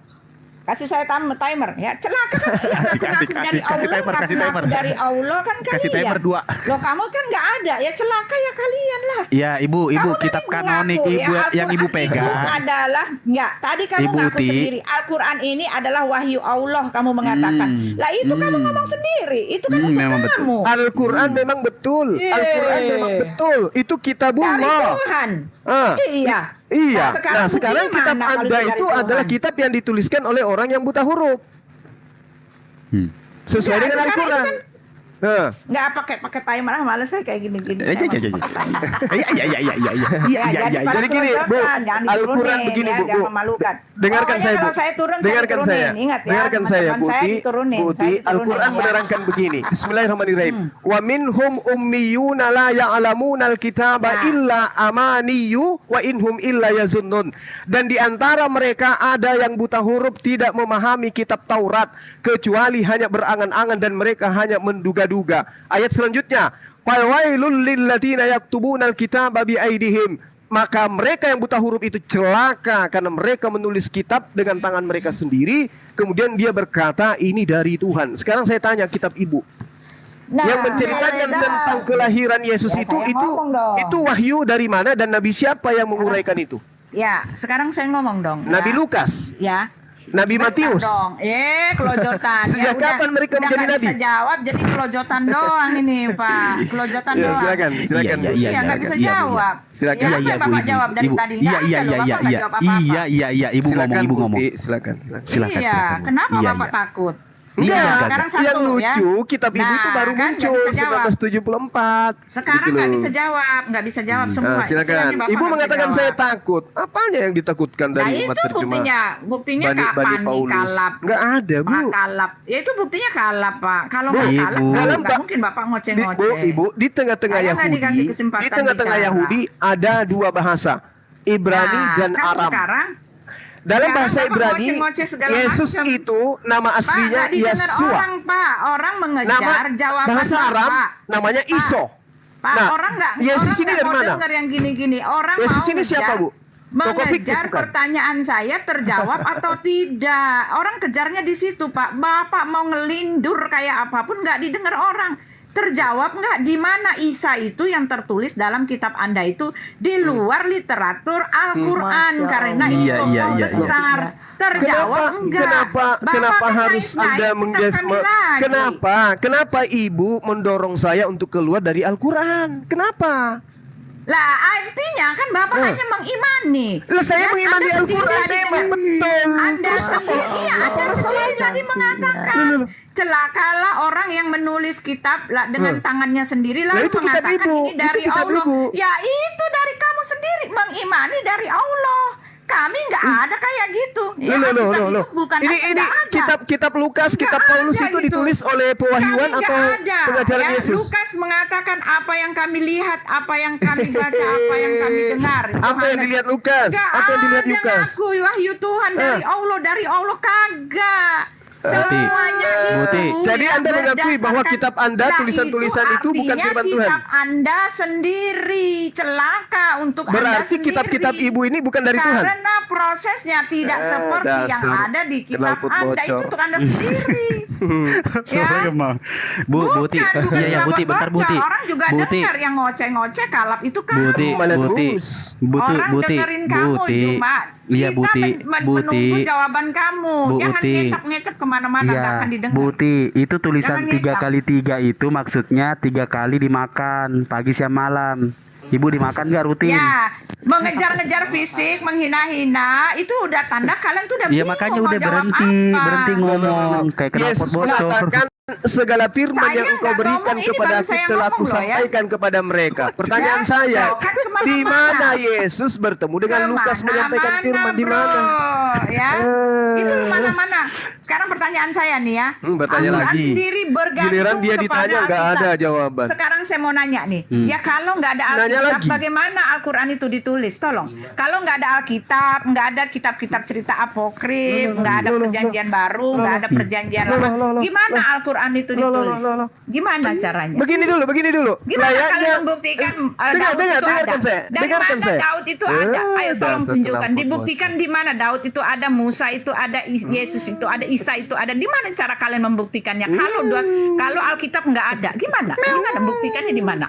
Kasih saya timer ya. Celaka kan iya, ngaku dari kasih Allah, timer, kasih timer. ngaku dari Allah kan kalian. Kasih timer 2. Loh kamu kan nggak ada ya, celaka ya kalian lah. Ya, Ibu, Kamu kitab tadi kanonik ngaku, Ibu ya, yang Ibu Al-Quran pegang. Itu adalah enggak, tadi kamu Ibu ngaku Uti. sendiri. Al-Quran ini adalah wahyu Allah kamu mengatakan. Lah itu kamu ngomong sendiri. Itu kan untuk memang betul. kamu. Al-Quran memang betul. Yeay. Al-Quran memang betul. Itu Dari kitabullah. Tuhan. Ah. Iya. Iya. Nah, Nah, sekarang buktinya kitab mana kalau Anda dari itu Tuhan? adalah kitab yang dituliskan oleh orang yang buta huruf. Sesuai Enggak, dengan sekarang itu Al-Quran. kan- Nah. Nggak pakai timer, males saya kayak gini-gini. Iya, Saya iya, iya, mau pakai timer. iya. Ya, Jadi gini, Bu, jangan Al-Quran diturunin, begini, ya, Bu. jangan memalukan. Dengarkan Pokoknya saya, Bu. kalau saya turun, Dengarkan saya saya. diturunin. Ingat ya, Dengarkan saya, teman-teman saya Buti. diturunin. Buti, Saya diturunin, Al-Quran ya. menerangkan begini. Bismillahirrahmanirrahim. Wa minhum ummiyuna la ya'lamuna al-kitaba Nah. illa amaniyu wa inhum illa yazunnun. Dan di antara mereka ada yang buta huruf tidak memahami kitab Taurat kecuali hanya berangan-angan dan mereka hanya menduga-duga. Ayat selanjutnya, fawailul lilladzina yaktubuna al-kitaba biaidihim. Maka mereka yang buta huruf itu celaka karena mereka menulis kitab dengan tangan mereka sendiri. Kemudian dia berkata ini dari Tuhan. Sekarang saya tanya kitab Ibu Nah, yang menceritakan Beda. tentang kelahiran Yesus Ya, itu saya ngomong dong. itu wahyu dari mana dan Nabi siapa yang menguraikan itu? Ya, sekarang saya ngomong dong. Nabi ya. Lukas, Ya. Nabi Sebentar Matius. dong. Kelojotan. Sejak kapan mereka udah menjadi nggak nabi? bisa jawab, jadi kelojotan doang ini, Pak. Kelojotan Ya, doang. silakan. Iya, Iya, nggak bisa jawab. Silakan. Ya, apa yang Bapak jawab dari tadi? Nggak ada loh, Bapak nggak jawab apa-apa. Iya, Ibu ngomong, Ibu ngomong. Silakan. Silakan, Iya, silakan. kenapa Iya, Bapak iya. takut? Enggak, Iya, sekarang satu, yang lucu ya. kitab Ibu itu Nah, baru kan nggak muncul bisa jawab. 1974. Sekarang Gitu nggak loh. bisa jawab, nggak bisa jawab semua. Nah, silakan. Istilahnya Bapak Ibu nggak bisa mengatakan jawab. saya takut. Apanya yang ditakutkan Nah dari itu umat terjemah? buktinya Bani kapan nih Paulus. kalap? Nggak ada, Bu. Pak kalap. Ya itu buktinya kalap, Pak. Kalau Bu, nggak Ibu. kalap, Kalap, nggak Pak. mungkin Bapak Bu, ngoceh-ngoceh. Ibu, di tengah-tengah Saya nggak Yahudi, dikasih kesempatan di tengah-tengah bicara. Yahudi ada dua bahasa, Ibrani Nah, dan kan Aram. Sekarang Dalam sekarang bahasa Bapak Ibrani, ngoceh-ngoceh segala Yesus macam. itu nama Pak aslinya nggak didengar Yesua. orang, Pak. Orang mengejar Nama jawaban bahasa Aram Bapak. namanya Pak, Iso. Pak, Nah, orang nggak Yesus orang ini nggak dari mau mana? dengar yang gini-gini. Orang Yesus mau ini siapa, Bu? Toko fiktif mengejar bukan? pertanyaan saya terjawab atau tidak. Orang kejarnya di situ, Pak. Bapak mau ngelindur kayak apapun nggak didengar orang. terjawab nggak di mana Isa itu yang tertulis dalam kitab Anda itu di luar literatur Al-Quran Masya karena Allah. itu Iya, tokoh iya, iya. besar. Terjawab enggak. Kenapa Bapak harus naik-naik Anda kitab kami lagi. kenapa Ibu mendorong saya untuk keluar dari Al-Quran? Kenapa? Lah artinya kan Bapak hanya mengimani. Lah saya Dan mengimani Anda sendiri Al-Quran tadi memang dengan- betul. Anda Terus apa? sendiri, iya, Anda Masalah sendiri tadi cantik, mengatakan celakalah orang yang menulis kitab lah, dengan tangannya sendiri Lah, lalu itu kitab mengatakan Ibu, ini dari itu kitab Allah. Ibu. Ya itu dari kamu sendiri mengimani dari Allah. Kami nggak ada kayak gitu. Ya, kitab itu bukan Ini nggak ada. kitab Lukas, Nggak kitab Paulus ada itu gitu. ditulis oleh pewahyuan Kami nggak atau ada. pengajaran Ya, Yesus? Lukas mengatakan apa yang kami lihat, apa yang kami baca, apa yang kami dengar. Apa yang Yohanes. dilihat Lukas? Nggak Apa yang dilihat ada Lukas? ngaku wahyu Tuhan dari Allah kagak. Semuanya itu. Buti. Jadi ya, Anda mengakui bahwa berdasarkan- kitab Anda, Nah, tulisan-tulisan itu bukan artinya firman Tuhan. Kitab Anda sendiri celaka untuk Anda Berarti sendiri. kitab-kitab Ibu ini bukan dari Tuhan. Karena prosesnya tidak seperti yang dasar ada di kitab knalpot Anda itu bocor. untuk Anda sendiri. Sorry, emang. Buti. Bukan Iya, iya, Buti, bentar bocor. Buti. Orang juga Buti. dengar yang ngoceh-ngoceh kalap itu kamu. Buti, Mana Buti, terus? Orang dengerin kamu cuma Iya, kita Buti, menunggu jawaban kamu. Jangan Buti. ngecap-ngecap kemana-mana Iya, nggak akan didengar. Buti, itu tulisan Jangan 3 ngecap. kali 3 itu maksudnya 3 kali dimakan, pagi siang malam. Ibu dimakan nggak rutin? Ya, mengejar-ngejar fisik, menghina-hina, itu udah tanda kalian tuh udah Iya, bingung makanya mau udah jawab berhenti apa. ngomong kayak knalpot Yesus bocor. mengatakan segala firman Saya yang engkau nggak berikan ngomong, ini kepada baru aku saya telah ngomong aku loh ya. sampaikan kepada mereka. Pertanyaan Ya, saya, loh, kan kemana-mana. di mana Yesus bertemu dengan Lukas menyampaikan firman di mana? Ya, itu di mana-mana. Sekarang pertanyaan saya nih ya. Bertanya Al-Quran lagi. sendiri bergantung Giliran dia kepada ditanya nggak Alkitab. ada jawaban. Sekarang saya mau nanya nih, ya kalau nggak ada Nanya Alkitab, lagi. bagaimana Al-Quran itu ditulis? Tolong. Kalau nggak ada Alkitab, nggak ada kitab-kitab cerita apokrif, nggak ada perjanjian baru, nggak ada perjanjian lama, gimana Al-Quran itu ditulis? Gimana caranya? Begini dulu. Gimana kalian membuktikan Daud itu ada? dengarkan saya. Dari Dengarkan mana saya. Daud itu ada? Ayo tolong Dasar tunjukkan. knalpot Dibuktikan di mana Daud itu ada, Musa itu ada, Yesus itu ada, Isa itu ada. Di mana cara kalian membuktikannya? Kalau Alkitab nggak ada, gimana? Gimana buktikannya di mana?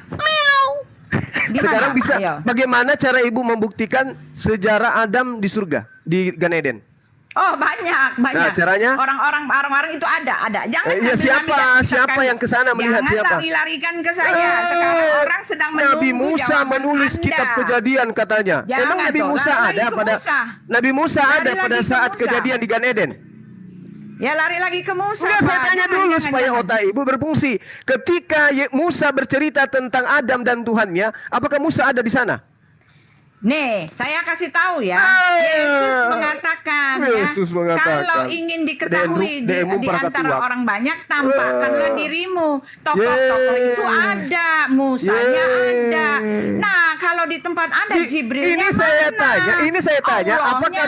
Di mana? Sekarang bisa Ayo. bagaimana cara Ibu membuktikan sejarah Adam di surga, di Gan Eden? Oh banyak. Nah, caranya? Orang-orang itu ada. Jangan Iya, siapa yang kesana melihat Jangan siapa? lari-larikan ke saya. Sekarang orang sedang menunggu Nabi Musa jawaban menulis Anda. kitab Kejadian katanya. Jangan Emang Nabi tuh, Musa lari ada ke pada Musa. Nabi Musa Lari ada pada lagi ke saat Musa. kejadian di Gan Eden? Ya lari lagi ke Musa. Enggak, saya Pak. tanya Jangan, dulu jangan, supaya jangan. otak Ibu berfungsi. Ketika Musa bercerita tentang Adam dan Tuhannya, apakah Musa ada di sana? Nih, saya kasih tahu ya. Ah. Yesus mengatakan, Yesus ya, mengatakan. kalau ingin diketahui di Demu antara Prakatuak. orang banyak, tampakkanlah dirimu. Tokoh-tokoh itu ada, Musanya ada. Nah, kalau di tempat ada Jibrilnya Ini saya mana? tanya, Allahnya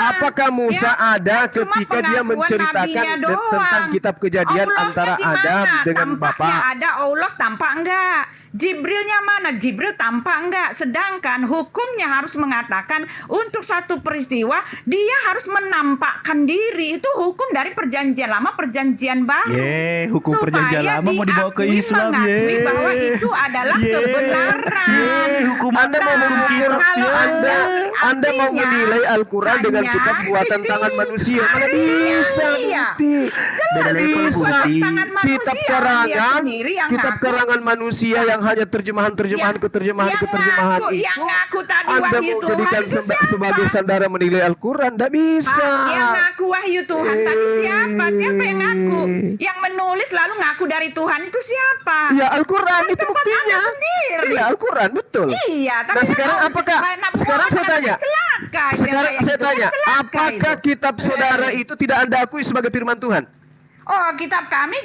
apakah Musa Ya, ada kan cuma ketika dia pengakuan menceritakan nabinya doang. tentang kitab kejadian Allahnya antara di mana? Adam dengan Tampaknya Bapa? ada Allah, tampak enggak? Jibrilnya mana? Jibril tampak enggak? Sedangkan hukumnya harus mengatakan untuk satu peristiwa dia harus menampakkan diri. Itu hukum dari perjanjian lama, perjanjian baru. Hukum perjanjian Supaya lama mau dibawa ke diakui, Islam, mengakui bahwa itu adalah kebenaran. Hukum Anda mau Nah, mengukur, kalau Anda mau artinya menilai Al-Quran dengan hanya- kitab buatan tangan manusia? Mana bisa, Iya. Bukti? Beda level, Bisa. Bukti. Tangan manusia, Kitab dia karangan, sendiri yang kitab ngaku. karangan manusia yang hanya terjemahan Yang itu. ngaku tadi Anda wahyu mau Tuhan jadikan itu siapa? sebagai sandara menilai Al-Quran? Tidak bisa. Yang ngaku wahyu Tuhan tadi siapa? Siapa yang ngaku? Yang menulis lalu ngaku dari Tuhan itu siapa? Ya Al-Quran Kan itu tempat buktinya. Anda sendiri. Iya Al-Quran betul. Iya, tapi Nah kan sekarang kalau apakah? Nabi Sekarang Muhammad saya tanya. akan celaka. Sekarang Yang saya itu kan tanya, celaka apakah itu. kitab saudara itu tidak Anda akui sebagai firman Tuhan? Oh, kitab kami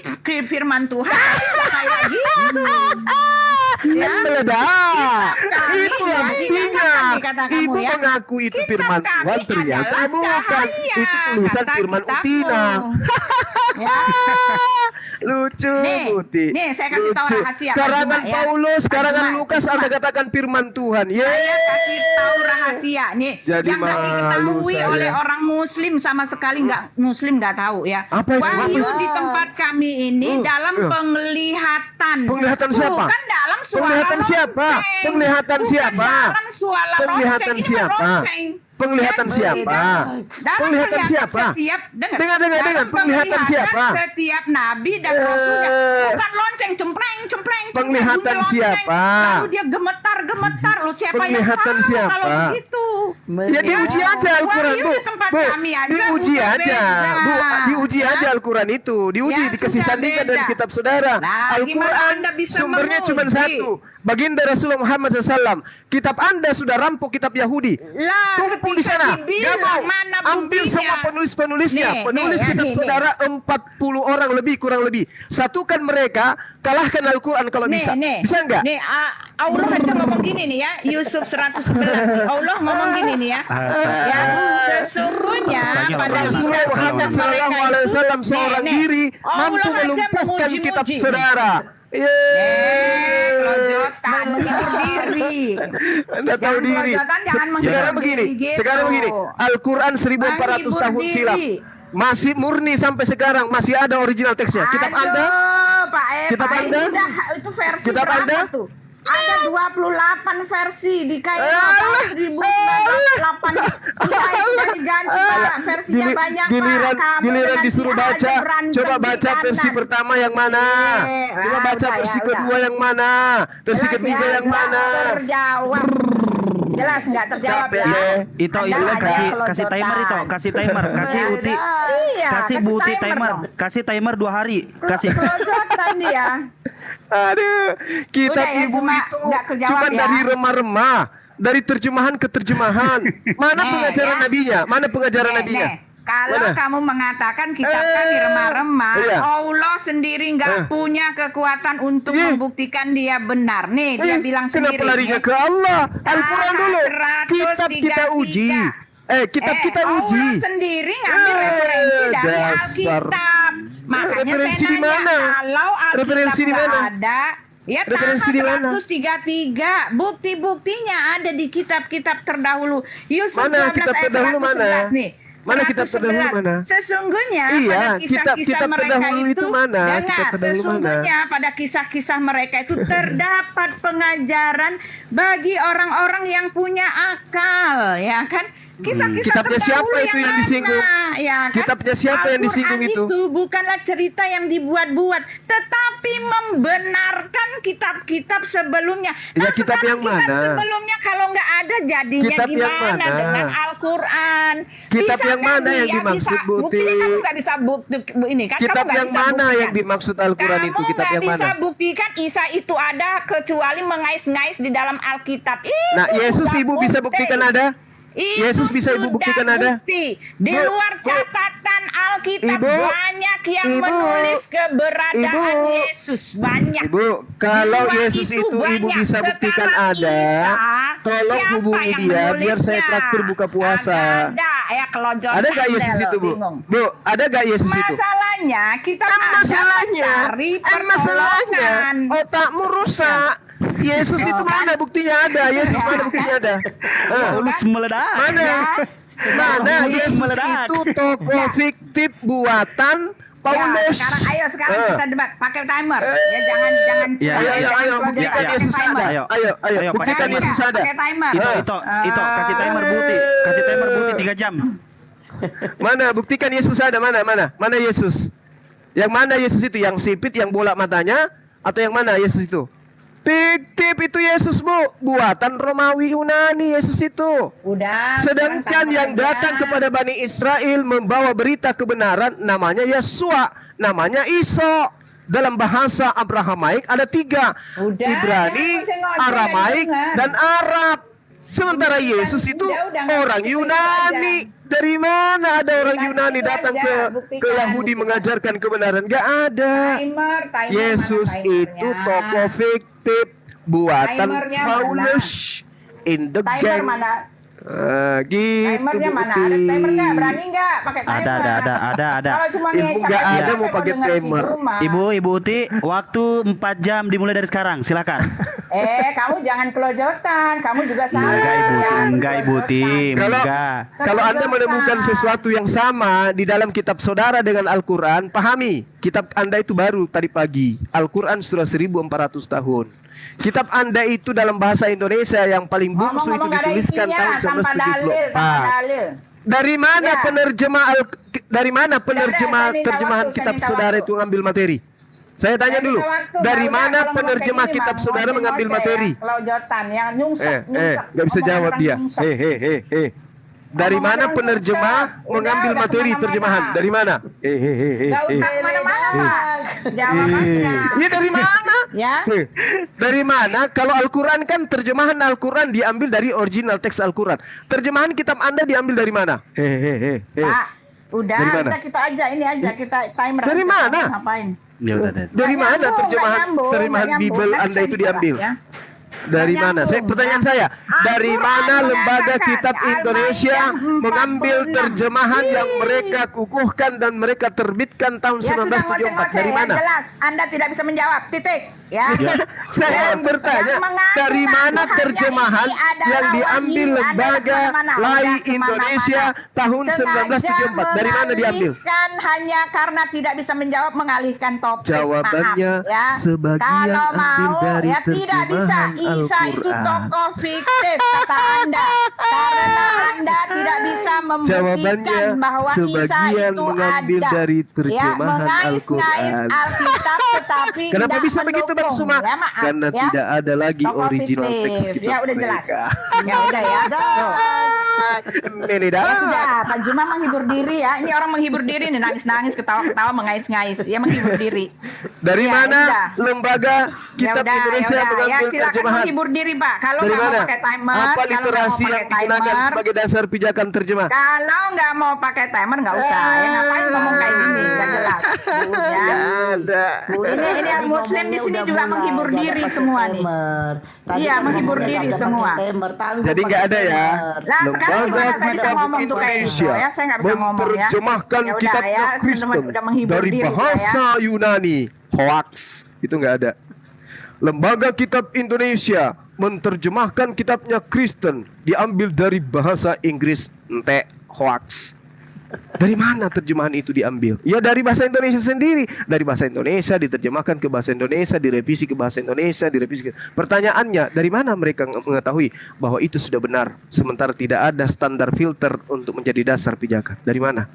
firman Tuhan tidak kayak gitu. Ya. Meledak. Kami, Itulah ya, buktinya. kata kamu Ibu ya. mengaku itu Kitab firman kami Tuhan, ternyata adalah bukan. cahaya, Itu tulisan kata firman kitabmu. Utina. Ya. Lucu, Buti. nih saya kasih tahu Lucu. rahasia, Pak Karangan Juma, ya. Paulus, Pak karangan Juma, Lukas Pak Juma. Anda katakan firman Tuhan. Saya kasih tahu rahasia nih Jadi yang nggak malu diketahui saya. oleh orang Muslim sama sekali nggak tahu ya. Apa itu? Wahyu Apa? di tempat kami ini dalam iya. penglihatan. Penglihatan siapa? Bukan dalam suara Penglihatan siapa? lonceng. Penglihatan Bukan siapa? dalam suara Penglihatan lonceng. Ini siapa? lonceng. Penglihatan Ya, siapa? dalam Penglihatan siapa? Setiap dengar. Dengar, Dalam penglihatan siapa? Setiap nabi dan rasulnya bukan lonceng cempreng. Penglihatan bunyi lonceng. siapa? Lalu dia gemetar. Lo siapa Penglihatan yang tahu siapa? kalau begitu? Ya diuji aja Al-Quran, Wahyu Bu. di tempat Bu, kami aja diuji udah aja. beda. Bu, diuji Ya. aja Al-Quran itu. Diuji, Ya, dikasih sudah sandingan beda. dari kitab saudara. Nah, gimana Al-Quran Anda bisa sumbernya menguji? cuma satu. Baginda Rasulullah Muhammad SAW. Kitab Anda sudah rampok kitab Yahudi. Lah, Tumpuk di ketika sana. dibilang Gak mau. mana Ambil buktinya? semua penulis-penulisnya. Nih, Penulis nih, kitab nih, saudara 40 orang lebih, kurang lebih. Satukan mereka, kalahkan Al-Quran kalau bisa. Bisa nggak? Nih, Allah aja ngomong gini nih ya, Yusuf 111 nih. Allah ngomong gini nih ya. Ya, sesungguhnya pada Rasulullah Muhammad Sallallahu Alaihi Wasallam seorang diri mampu melumpuhkan kitab saudara. Kelojotan, diri. Anda tahu Jangan diri. kelojotan, jangan menghibur Sekarang begini, diri gitu. sekarang begini. Al-Quran 1400 tahun Menghibur silam. diri. Masih murni sampai sekarang, masih ada original teksnya. Kitab Aduh, Anda, Pak kitab Pak, Anda? itu versi Kitab berapa Anda? tuh? Ada 28 versi di kain Alah, tahun 1908. Tidak diganti Pak, versinya banyak Pak. Kamu giliran dengan disuruh si baca, aja berantem coba di baca versi kanan. pertama yang mana? Coba baca udah, versi ya, kedua yang mana? Versi Jelas ketiga ya, yang nggak mana? terjawab. Jelas nggak terjawab Capek ya. deh. Itu Anda kan aja kasih kelojotan. timer itu, kasih timer, kasih Uti. Iya, Kasih Bu Uti timer, dong. kasih timer 2 hari. Kasih. Kelojotan dia. Aduh, kitab Udah ya, ibu cuma itu nggak kejawab cuma ya. dari remah-remah, dari terjemahan ke terjemahan. Mana Nih, pengajaran ya. nabinya? Mana pengajaran nabinya? Kalau Mana? kamu mengatakan kitab kami remah-remah, Iya. Allah sendiri nggak punya kekuatan untuk Iya. membuktikan dia benar. Nih, dia bilang sendiri. Kenapa larinya nih. ke Allah? Al-Quran dulu. 133. Kitab kita uji. Kitab kita uji. Allah sendiri ngambil referensi dari dasar. Alkitab. Makanya Referensi saya di nanya, mana? kalau Alkitab Referensi di nggak mana? ada, ya Referensi di mana? 133. Bukti-buktinya ada di kitab-kitab terdahulu. Yusuf Mana 12 kitab ayat terdahulu 111 mana? nih. Mana kitab terdahulu 111. mana? Sesungguhnya Iya, pada kisah-kisah kitab mereka terdahulu itu mana? Dengar, Kitab terdahulu sesungguhnya pada kisah-kisah mereka itu terdapat pengajaran bagi orang-orang yang punya akal, ya kan? Kisah-kisah Kitabnya terdahulu siapa itu yang mana? disinggung? Ya kan? Kitabnya siapa yang disinggung Al-Quran itu? bukanlah cerita yang dibuat-buat, tetapi membenarkan kitab-kitab sebelumnya. Ya, kitab sekarang yang kitab mana? sebelumnya kalau nggak ada jadinya Kitab yang gimana mana? dengan Al-Quran? Kitab Bisa yang kan mana yang dia dimaksud, bisa, Bu buktinya Ti? kamu nggak bisa bukti ini kan? Kitab kamu nggak yang bisa mana buktikan. yang dimaksud Al-Quran itu? Kitab yang Kamu nggak bisa mana? buktikan Isa itu ada kecuali mengais-ngais di dalam Alkitab. Itu Nah, Yesus sudah ibu bisa bukti. buktikan ada? Itu Yesus bisa ibu sudah buktikan ada? bukti. Di Bu, luar Bu. catatan Alkitab Ibu, banyak yang Ibu, menulis keberadaan Ibu. Yesus, banyak. Ibu, kalau Di luar Yesus itu ibu banyak. bisa buktikan Sekarang ada, Isa, tolong siapa hubungi yang dia biar saya menulisnya? traktir buka puasa. Ada ya kelojotan. Ada gak Yesus lo, itu, Bu? bingung. Bu, ada gak Yesus itu? Masalahnya kita Masalahnya, masalahnya pertolongan. otakmu rusak. Yesus itu mana buktinya ada? Yesus mana buktinya ada? Paulus meledak. Mana? Mana Paulus Yesus meledak. itu tokoh fiktif buatan Ya, Paulus. sekarang kita debat pakai timer. Ya jangan Ya, Ayo, ya, ayo, buktikan ya, Yesus timer. ada. Ayo, Ayo, ayo, buktikan pakai Yesus timer. ada. Pakai timer. Itu kasih timer Buti. Kasih timer Buti 3 jam. Mana? Buktikan Yesus ada. Mana Yesus? Yang mana Yesus itu? Yang sipit, yang bolak matanya? Atau yang mana Yesus itu? Fiktif itu Yesus, Bu. Buatan Romawi Yunani Yesus itu. Udah. Sedangkan sekarang yang timer datang aja. kepada Bani Israel membawa berita kebenaran namanya Yesua, namanya Iso. Dalam bahasa Abrahamaik ada 3, Udah, Ibrani, jangan ngoceh, Aramaik, dengar. dan Arab. Sementara Yesus itu udah, orang itu Yunani. Dari mana ada orang Buktikan Yunani itu datang aja, ke buktikan, Yahudi buktikan. mengajarkan kebenaran? Gak ada. Timer Yesus mana timernya? itu tokoh fiktif buatan Timernya Paulus in the Timer gang. mana? Gitu Timernya Bu mana? Uti. Ada timer nggak? Berani nggak pakai timer? Ada. Kalau cuma Ilmu ngecap nggak aja, ada mau kalau pakai dengar si timer. Zuma. Ibu Uti, waktu 4 jam dimulai dari sekarang. Silakan. Kamu jangan kelojotan. Kamu juga salah. Enggak Ibu Uti, Kalau enggak. kalau Anda menemukan sesuatu yang sama di dalam kitab saudara dengan Al-Quran, pahami, kitab Anda itu baru tadi pagi. Al-Quran sudah 1400 tahun. Kitab Anda itu dalam bahasa Indonesia yang paling bungsu itu Ngomong-ngomong nggak ada dituliskan isinya, tahun tanpa dalil, tanpa 1974. dalil. Dari mana Ya. dari mana penerjemah saya minta terjemahan waktu, saya kitab minta saudara waktu. itu ngambil materi? Saya tanya Saya dulu, minta waktu. dari Nah, mana udah, kalau mau penerjemah kayak gini, kitab Bang, saudara ngoceh-ngoceh mengambil ya, materi? Kelojotan, yang nyungsep. Nggak bisa Omongan jawab orang dia. nyungsep. Dari Omongan mana orang penerjemah nyungsep. mengambil Udah materi kemana-mana. terjemahan? Dari mana? Nggak usah kemana-mana, Pak. Jawabannya. Iya dari mana? Ya. Dari mana? Kalau Al-Quran kan terjemahan Al-Quran diambil dari original teks Al-Quran. Terjemahan kitab Anda diambil dari mana? Pak, udah Dari mana? kita aja ini aja kita timer. Dari aja, mana? kamu Ngapain? Ya udah. Dari Nggak mana nyambung, terjemahan nggak nyambung, terjemahan nggak Bible nyambung. Anda Nanti itu saya diambil? ditolak, ya. Dari Nggak mana? nyambung, Pertanyaan ya. saya, dari Al-Quran mana lembaga mengatakan, kitab Indonesia Al-Maidah mengambil 46. terjemahan yang mereka kukuhkan dan mereka terbitkan tahun Ya sudah 1974? ngoceh-ngoceh Dari ya, mana? jelas. Anda tidak bisa menjawab. Titik. Ya. Saya yang bertanya, Yang mengandung dari mana Tuhannya terjemahan ini adalah yang diambil wahyu, lembaga adalah kemana-mana, Lai udah kemana-mana. Indonesia tahun Sengaja 1974? Dari mana diambil? mengalihkan hanya karena tidak bisa menjawab mengalihkan topik. Jawabannya, Maaf, ya. sebagian Kalau ambil mau, dari ya tidak bisa. terjemahan Isa itu Al-Quran. tokoh fiktif kata Anda. Karena Anda tidak bisa Jawabannya, membuktikan bahwa Isa sebagian itu mengambil ada. dari terjemahan Mengais-ngais Al-Quran. Alkitab tetapi Kenapa tidak bisa begitu Bang mendukung. Suma? Ya, maaf, Karena ya. tidak ada lagi Tokoh original fiktif. teks kitab Ya udah jelas. mereka. Ya udah ya. Tuh. Meleda. Ya sudah, Pak Juma menghibur diri ya. Ini orang menghibur diri nih, nangis-nangis, ketawa-ketawa, mengais-ngais. Ya menghibur diri. Dari Ya, mana sudah. lembaga kitab Indonesia ya mengambil silakan terjemahan? menghibur diri Pak. Kalau Dari nggak mau mana? pakai timer, Apa kalau nggak mau literasi pakai yang digunakan timer, sebagai dasar pijakan terjemah? kalau nggak mau pakai timer nggak usah. Ya ngapain ngomong kayak gini? Nggak jelas. Bu, ya. Ada. Ini yang muslim di sini juga menghibur diri semua nih. Iya, menghibur diri semua. Jadi nggak ada ya. Lah sekarang gimana saya bisa kitab ngomong tuh kayak gitu ya? Saya nggak bisa ngomong ya. menerjemahkan Ya udah, kitabnya ya, Kristen udah menghibur dari diri ya. bahasa Yunani. Hoax. Itu nggak ada. Lembaga Kitab Indonesia menerjemahkan kitabnya Kristen diambil dari bahasa Inggris. Ente hoax. Dari mana terjemahan itu diambil? Ya dari bahasa Indonesia sendiri. Dari bahasa Indonesia diterjemahkan ke bahasa Indonesia, direvisi ke bahasa Indonesia, direvisi ke... Pertanyaannya, dari mana mereka mengetahui bahwa itu sudah benar, sementara tidak ada standar filter untuk menjadi dasar pijakan? Dari mana?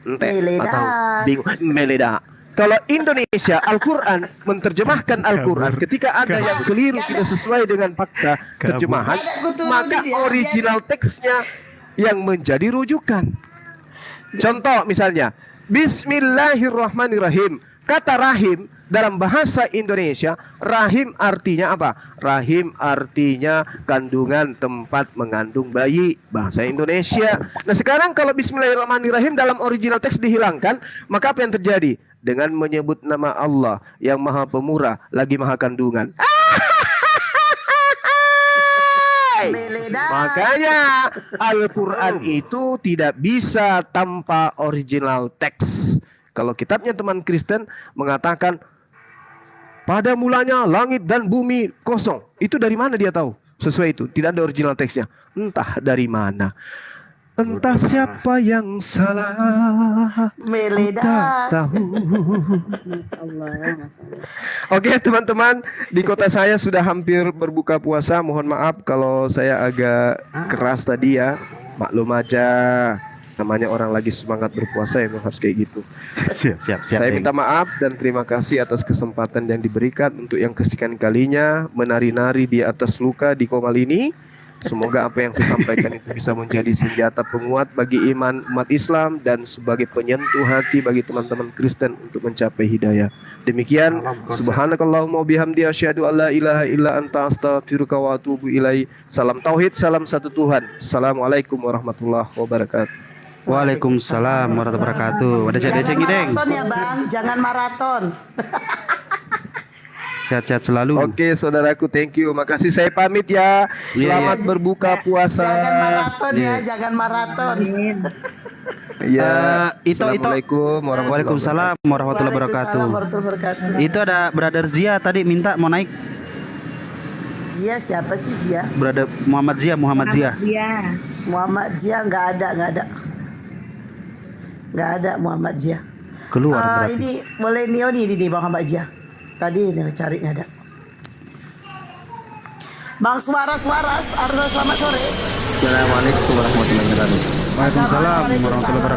Ente Meledak. atau bingung? Meledak. Kalau Indonesia Al-Quran menerjemahkan Al-Quran, ketika ada yang keliru tidak sesuai dengan fakta terjemahan, maka original teksnya yang menjadi rujukan. Contoh misalnya, Bismillahirrahmanirrahim. Kata rahim dalam bahasa Indonesia, rahim artinya apa? Rahim artinya kandungan, tempat mengandung bayi, bahasa Indonesia. Nah sekarang kalau Bismillahirrahmanirrahim dalam original teks dihilangkan, maka apa yang terjadi? Dengan menyebut nama Allah yang maha pemurah lagi maha kandungan. Makanya Al-Quran itu tidak bisa tanpa original teks. Kalau kitabnya teman Kristen mengatakan pada mulanya langit dan bumi kosong, itu dari mana dia tahu? Sesuai itu, tidak ada original teksnya. Entah dari mana. Entah siapa yang salah. Meledak. Tahu. Oke teman-teman, di kota saya sudah hampir berbuka puasa. Mohon maaf kalau saya agak keras tadi ya. Maklum aja, namanya orang lagi semangat berpuasa ya harus kayak gitu. Siap. Saya minta maaf dan terima kasih atas kesempatan yang diberikan untuk yang kesekian kalinya menari-nari di atas luka di Komal ini. Semoga apa yang saya sampaikan itu bisa menjadi senjata penguat bagi iman umat Islam dan sebagai penyentuh hati bagi teman-teman Kristen untuk mencapai hidayah. Demikian, subhanakallahumma bihamdi asyhadu alla ilaha illa anta astaghfiruka wa atubu ilaihi. Salam tauhid, salam satu Tuhan. Assalamualaikum warahmatullahi wabarakatuh. Waalaikumsalam warahmatullahi wabarakatuh. Ada Jangan ceng-ceng gideng. maraton ya bang, jangan maraton. Sehat-sehat selalu. Oke, saudaraku, thank you. Makasih, saya pamit ya. Selamat berbuka puasa. Jangan maraton ya, jangan maraton. Iya. Itu Assalamualaikum warahmatullahi Waalaikumsalam warahmatullahi wabarakatuh. Waalaikumsalam warahmatullahi wabarakatuh. Itu ada Brother Zia tadi minta mau naik. Zia siapa sih Zia? Brother Muhammad Zia. Muhammad Zia nggak ada. Nggak ada Muhammad Zia. Keluar berarti. Ini boleh Nio nih di Muhammad Zia. Tadi ini cari nggak ada. Bang Suaras, Ardo, selamat sore. Assalamualaikum warahmatullahi wabarakatuh. Waalaikumsalam warahmatullahi wabarakatuh.